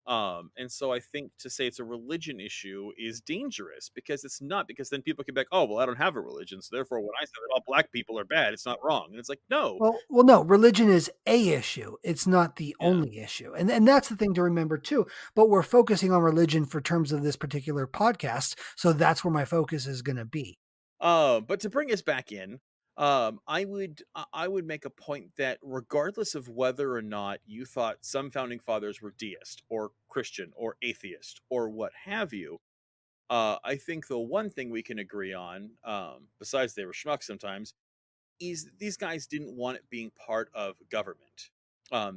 And so I think to say it's a religion issue is dangerous because it's not, because then people can be like, oh, well, I don't have a religion. So therefore, when I say that all black people are bad, it's not wrong. And it's like, no. Well, no, religion is a issue. It's not the Yeah. only issue. And that's the thing to remember too. But we're focusing on religion for terms of this particular podcast. So that's where my focus is going to be. But to bring us back in, I would make a point that regardless of whether or not you thought some founding fathers were deist or Christian or atheist or what have you, I think the one thing we can agree on, besides they were schmucks sometimes, is that these guys didn't want it being part of government.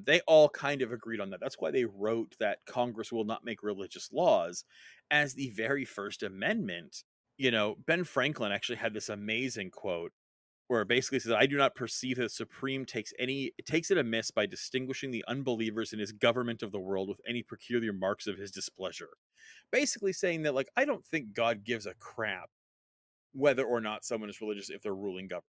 They all kind of agreed on that. That's why they wrote that Congress will not make religious laws as the very first amendment. You know, Ben Franklin actually had this amazing quote where it basically says, I do not perceive that the Supreme takes it amiss by distinguishing the unbelievers in his government of the world with any peculiar marks of his displeasure. Basically saying that, like, I don't think God gives a crap whether or not someone is religious if they're ruling government.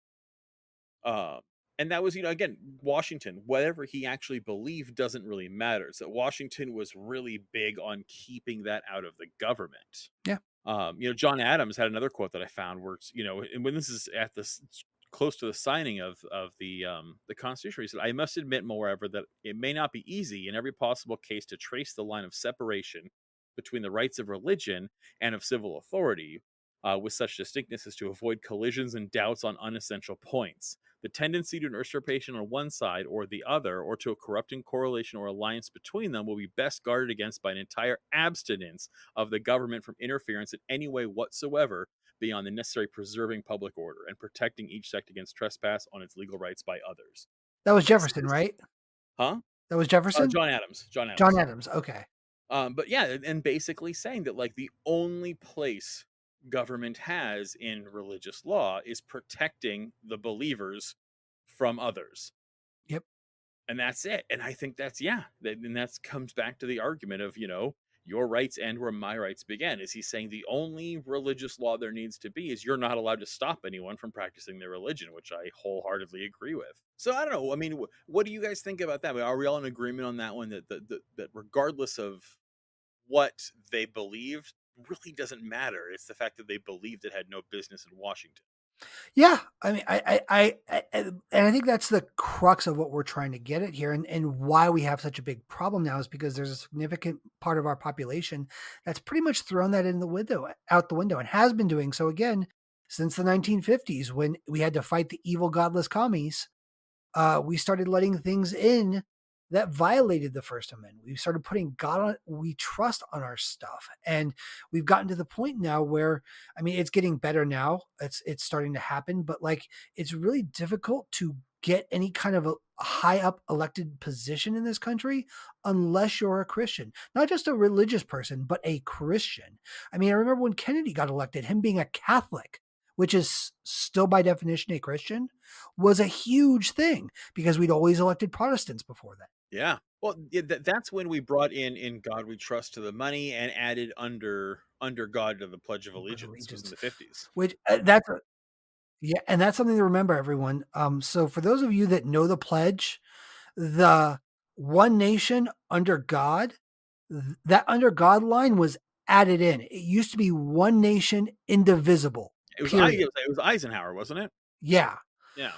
Um, and that was, you know, again, Washington, whatever he actually believed doesn't really matter. It's that Washington was really big on keeping that out of the government. Yeah. You know, John Adams had another quote that I found where, you know, and when this is at this close to the signing of the Constitution, he said, I must admit, moreover, that it may not be easy in every possible case to trace the line of separation between the rights of religion and of civil authority, with such distinctness as to avoid collisions and doubts on unessential points. The tendency to an usurpation on one side or the other, or to a corrupting correlation or alliance between them, will be best guarded against by an entire abstinence of the government from interference in any way whatsoever beyond the necessary preserving public order and protecting each sect against trespass on its legal rights by others. That was Jefferson, right? Huh? That was Jefferson? John Adams. John Adams. John Adams. Okay. But yeah, and basically saying that, like, the only place government has in religious law is protecting the believers from others. Yep. And that's it. And I think that's, yeah, and that comes back to the argument of, you know, your rights end where my rights begin. Is he saying the only religious law there needs to be is you're not allowed to stop anyone from practicing their religion, which I wholeheartedly agree with. So I don't know. I mean, what do you guys think about that? Are we all in agreement on that one, that regardless of what they believed really doesn't matter? It's the fact that they believed it had no business in Washington. Yeah, I mean, and I think that's the crux of what we're trying to get at here, and why we have such a big problem now is because there's a significant part of our population that's pretty much thrown that out the window, and has been doing so again since the 1950s when we had to fight the evil, godless commies. We started letting things in that violated the First Amendment. We started putting we trust on our stuff. And we've gotten to the point now where, I mean, it's getting better now. It's starting to happen, but like, it's really difficult to get any kind of a high up elected position in this country unless you're a Christian, not just a religious person, but a Christian. I mean, I remember when Kennedy got elected, him being a Catholic, which is still by definition a Christian, was a huge thing because we'd always elected Protestants before that. Yeah. Well, that's when we brought in God we trust to the money and added under God to the Pledge of Allegiance. Was in the 50s. Which yeah, and that's something to remember, everyone. So for those of you that know the pledge, the one nation under God, that under God line was added in. It used to be one nation indivisible. It was Eisenhower, wasn't it? Yeah. Yeah.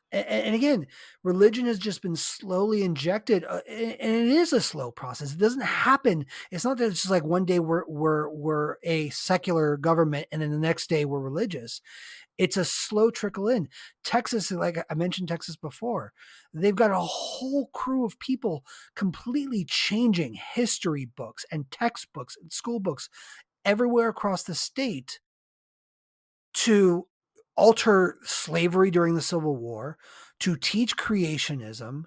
And again, religion has just been slowly injected, and it is a slow process. It doesn't happen. It's not that it's just like one day we're a secular government and then the next day we're religious. It's a slow trickle in. Texas, like I mentioned Texas before, they've got a whole crew of people completely changing history books and textbooks and school books everywhere across the state to alter slavery during the Civil War, to teach creationism,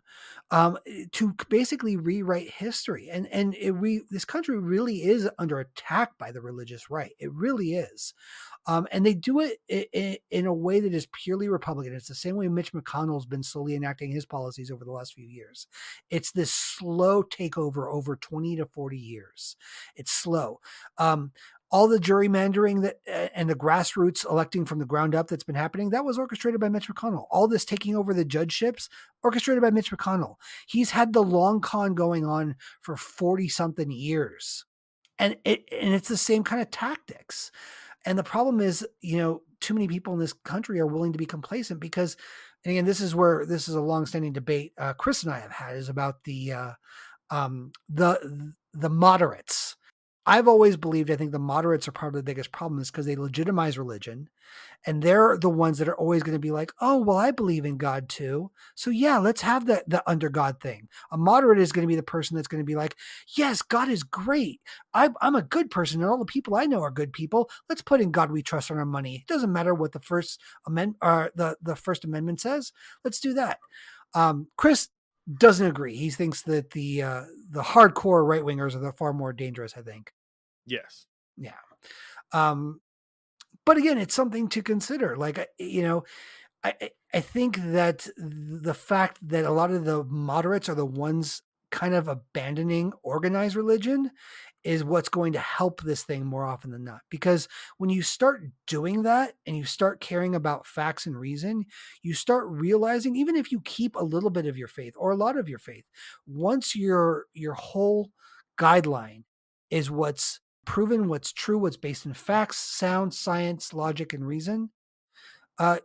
to basically rewrite history. And this country really is under attack by the religious right. It really is. And they do it in a way that is purely Republican. It's the same way Mitch McConnell's been slowly enacting his policies over the last few years. It's this slow takeover over 20 to 40 years. It's slow. All the gerrymandering that and the grassroots electing from the ground up that's been happening, that was orchestrated by Mitch McConnell. All this taking over the judgeships, orchestrated by Mitch McConnell. He's had the long con going on for 40 something years. And it's the same kind of tactics. And the problem is, too many people in this country are willing to be complacent because, and again, this is a longstanding debate Chris and I have had, is about the moderates. I've always believed, I think the moderates are part of the biggest problem is because they legitimize religion, and they're the ones that are always going to be like, oh, well, I believe in God too. So yeah, let's have the under God thing. A moderate is going to be the person that's going to be like, yes, God is great. I'm a good person, and all the people I know are good people. Let's put in God we trust on our money. It doesn't matter what the First Amendment the First Amendment says. Let's do that. Chris doesn't agree. He thinks that the hardcore right wingers are the far more dangerous, I think. Yes. Yeah. But again, it's something to consider. Like, I think that the fact that a lot of the moderates are the ones kind of abandoning organized religion is what's going to help this thing more often than not. Because when you start doing that and you start caring about facts and reason, you start realizing, even if you keep a little bit of your faith or a lot of your faith, once your whole guideline is what's proven, what's true, what's based in facts, sound science, logic, and reason,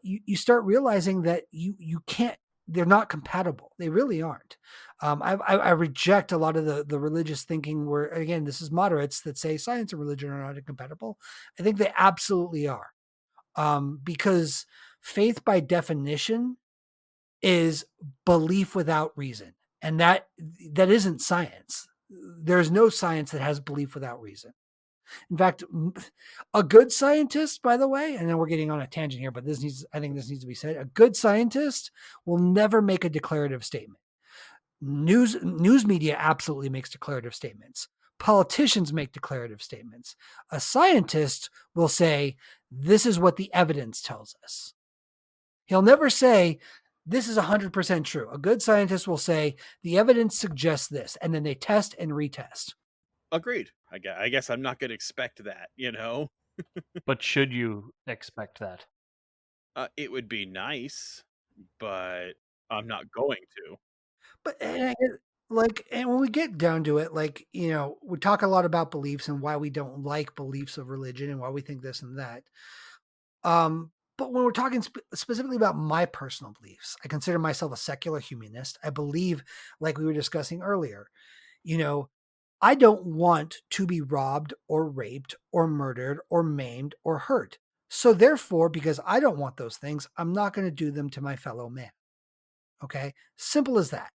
you start realizing that you can't. They're not compatible. They really aren't. I reject a lot of the religious thinking where, again, this is moderates that say science and religion are not incompatible. I think they absolutely are, because faith by definition is belief without reason, and that isn't science. There's no science that has belief without reason. In fact, a good scientist, by the way, and then we're getting on a tangent here, but I think this needs to be said. A good scientist will never make a declarative statement. News media absolutely makes declarative statements. Politicians make declarative statements. A scientist will say, this is what the evidence tells us. He'll never say, this is 100% true. A good scientist will say, the evidence suggests this, and then they test and retest. Agreed. I guess I'm not going to expect that, But should you expect that? It would be nice, but I'm not going to. But and when we get down to it, we talk a lot about beliefs and why we don't like beliefs of religion and why we think this and that. But when we're talking specifically about my personal beliefs, I consider myself a secular humanist. I believe, like we were discussing earlier, I don't want to be robbed or raped or murdered or maimed or hurt. So therefore, because I don't want those things, I'm not going to do them to my fellow man. Okay? Simple as that.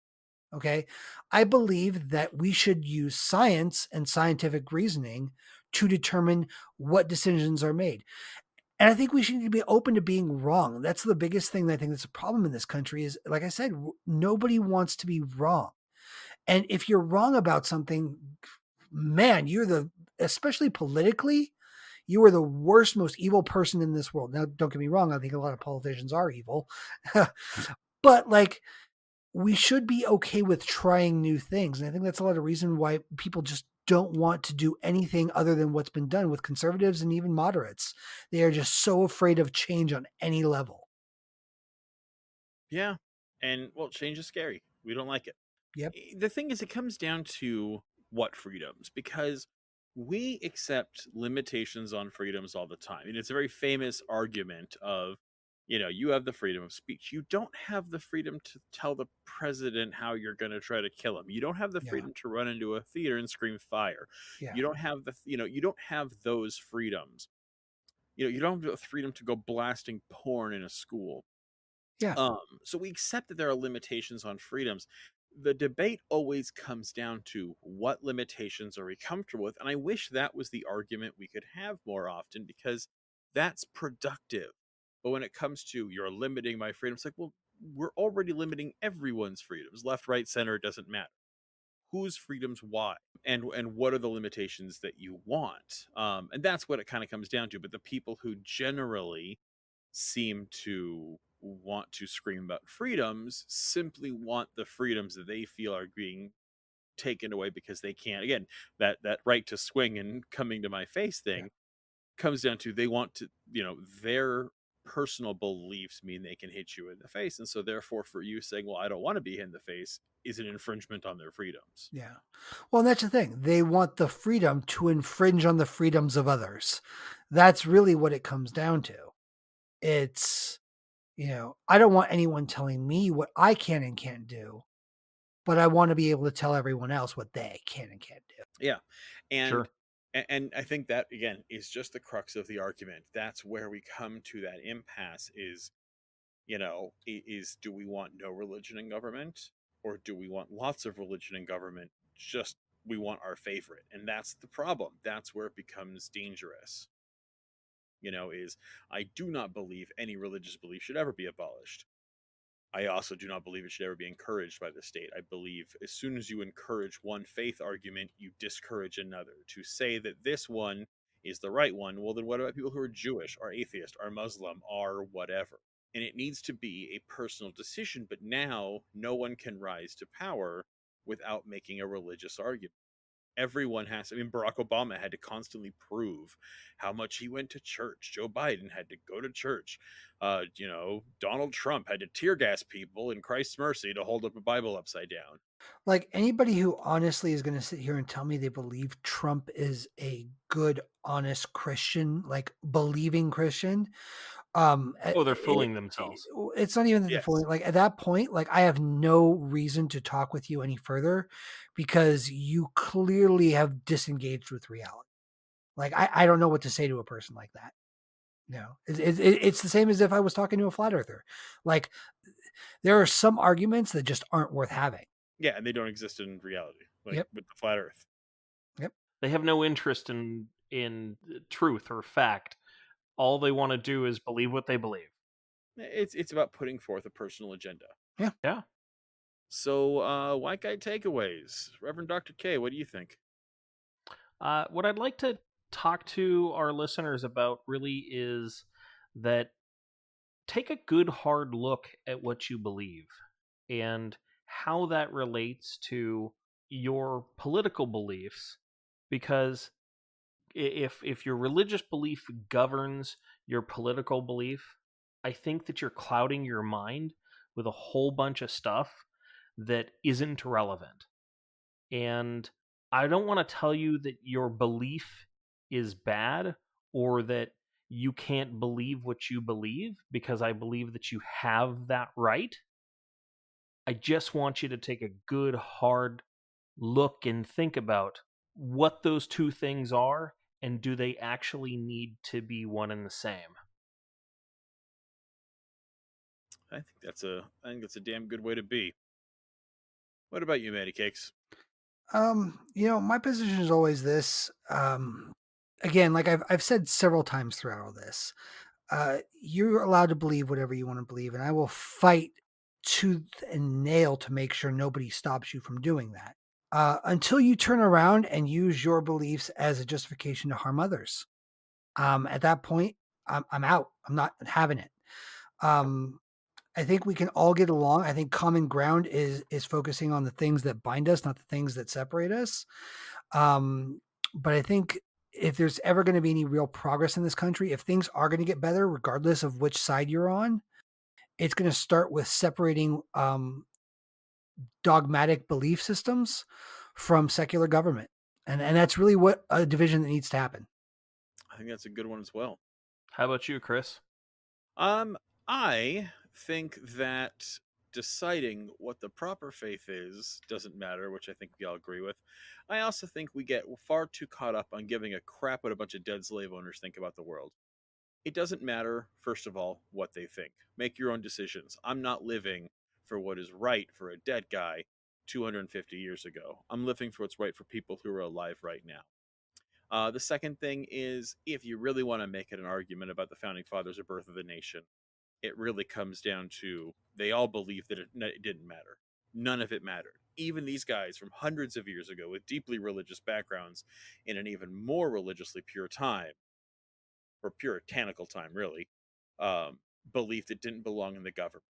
Okay? I believe that we should use science and scientific reasoning to determine what decisions are made. And I think we should be open to being wrong. That's the biggest thing that I think that's a problem in this country is, like I said, nobody wants to be wrong. And if you're wrong about something, man, especially politically, you are the worst, most evil person in this world. Now, don't get me wrong. I think a lot of politicians are evil, but we should be okay with trying new things. And I think that's a lot of reason why people just don't want to do anything other than what's been done with conservatives and even moderates. They are just so afraid of change on any level. Yeah. And well, change is scary. We don't like it. Yep. The thing is, it comes down to what freedoms, because we accept limitations on freedoms all the time. And it's a very famous argument of, you have the freedom of speech. You don't have the freedom to tell the president how you're going to try to kill him. You don't have the freedom to run into a theater and scream fire. Yeah. You don't have you don't have those freedoms. You don't have the freedom to go blasting porn in a school. Yeah. So we accept that there are limitations on freedoms. The debate always comes down to what limitations are we comfortable with. And I wish that was the argument we could have more often, because that's productive. But when it comes to you're limiting my freedom, it's like, well, we're already limiting everyone's freedoms. Left, right, center, it doesn't matter. Whose freedoms why? And what are the limitations that you want? And that's what it kind of comes down to. But the people who generally seem to want to scream about freedoms simply want the freedoms that they feel are being taken away because they can't. Again, that right to swing and coming to my face Yeah. thing comes down to they want to, their personal beliefs mean they can hit you in the face. And so therefore for you saying, well, I don't want to be hit in the face is an infringement on their freedoms. Yeah. Well, and that's the thing. They want the freedom to infringe on the freedoms of others. That's really what it comes down to. It's, I don't want anyone telling me what I can and can't do, but I want to be able to tell everyone else what they can and can't do. Yeah. And Sure. and I think that again is just the crux of the argument. That's where we come to that impasse is, is do we want no religion in government or do we want lots of religion in government? Just we want our favorite. And that's the problem. That's where it becomes dangerous. Is I do not believe any religious belief should ever be abolished. I also do not believe it should ever be encouraged by the state. I believe as soon as you encourage one faith argument, you discourage another. To say that this one is the right one, well, then what about people who are Jewish, are atheist, are Muslim, are whatever? And it needs to be a personal decision, but now no one can rise to power without making a religious argument. Everyone has, I mean, Barack Obama had to constantly prove how much he went to church. Joe Biden had to go to church. Donald Trump had to tear gas people in Christ's mercy to hold up a Bible upside down. Like anybody who honestly is going to sit here and tell me they believe Trump is a good, honest Christian, like believing Christian, Oh, they're fooling themselves. it's not even that they're Yes. fooling. Like at that point, like I have no reason to talk with you any further because you clearly have disengaged with reality. Like I don't know what to say to a person like that. It's the same as if I was talking to a flat earther. Like there are some arguments that just aren't worth having. Yeah, and they don't exist in reality, like Yep. with the flat Earth. Yep. They have no interest in truth or fact. All they want to do is believe what they believe. It's about putting forth a personal agenda. Yeah. Yeah. So, white guy takeaways, Reverend Dr. K, what do you think? What I'd like to talk to our listeners about really is that take a good hard look at what you believe and how that relates to your political beliefs, because if your religious belief governs your political belief, I think that you're clouding your mind with a whole bunch of stuff that isn't relevant. And I don't want to tell you that your belief is bad or that you can't believe what you believe, because I believe that you have that right. I just want you to take a good, hard look and think about what those two things are and do they actually need to be one and the same. I think that's a damn good way to be. What about you, Matty Cakes? My position is always this. Again, like I've said several times throughout all this, you're allowed to believe whatever you want to believe, and I will fight tooth and nail to make sure nobody stops you from doing that. Until you turn around and use your beliefs as a justification to harm others. At that point, I'm out. I'm not having it. I think we can all get along. I think common ground is focusing on the things that bind us, not the things that separate us. But I think if there's ever going to be any real progress in this country, if things are going to get better, regardless of which side you're on, it's going to start with separating dogmatic belief systems from secular government. And that's really what a division that needs to happen. I think that's a good one as well. How about you, Chris? I think that deciding what the proper faith is doesn't matter, which I think we all agree with. I also think we get far too caught up on giving a crap what a bunch of dead slave owners think about the world. It doesn't matter, first of all, what they think. Make your own decisions. I'm not living for what is right for a dead guy 250 years ago. I'm living for what's right for people who are alive right now. The second thing is, if you really want to make it an argument about the founding fathers or birth of the nation, it really comes down to they all believed that it didn't matter. None of it mattered. Even these guys from hundreds of years ago with deeply religious backgrounds in an even more religiously pure time, or puritanical time, really, believed it didn't belong in the government.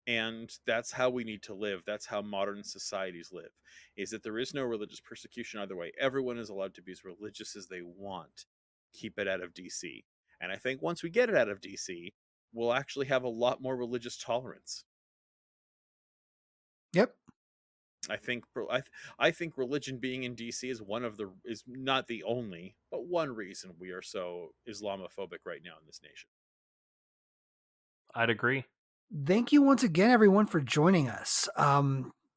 And that's how we need to live. That's how modern societies live, is that there is no religious persecution either way. Everyone is allowed to be as religious as they want. Keep it out of DC. And I think once we get it out of DC, we'll actually have a lot more religious tolerance. Yep. I think religion being in DC is not the only, but one reason we are so Islamophobic right now in this nation. I'd agree. Thank you once again, everyone, for joining us.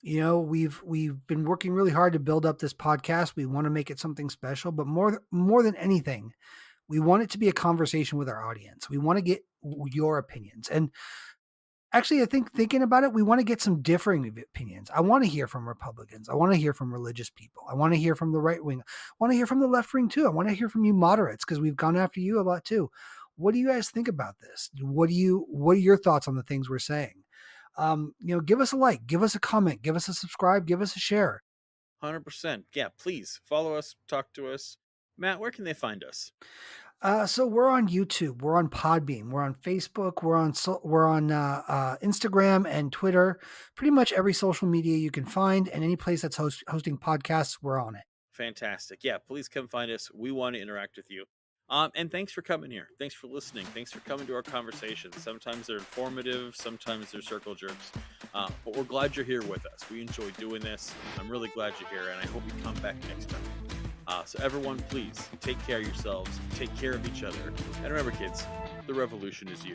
We've been working really hard to build up this podcast. We want to make it something special, but more than anything, we want it to be a conversation with our audience. We want to get your opinions. And actually, I think thinking about it, we want to get some differing opinions. I want to hear from Republicans. I want to hear from religious people. I want to hear from the right wing. I want to hear from the left wing too. I want to hear from you moderates, because we've gone after you a lot too. What do you guys think about this? What are your thoughts on the things we're saying? Give us a like, give us a comment, give us a subscribe, give us a share. 100%. Yeah, please follow us, talk to us. Matt, where can they find us? So we're on YouTube, we're on Podbean, we're on Facebook, we're on Instagram and Twitter. Pretty much every social media you can find, and any place that's hosting podcasts, we're on it. Fantastic. Yeah, please come find us. We want to interact with you. And thanks for coming here. Thanks for listening. Thanks for coming to our conversations. Sometimes they're informative, sometimes they're circle jerks. But we're glad you're here with us. We enjoy doing this. I'm really glad you're here, and I hope you come back next time. So everyone, please take care of yourselves, take care of each other. And remember, kids, the revolution is you.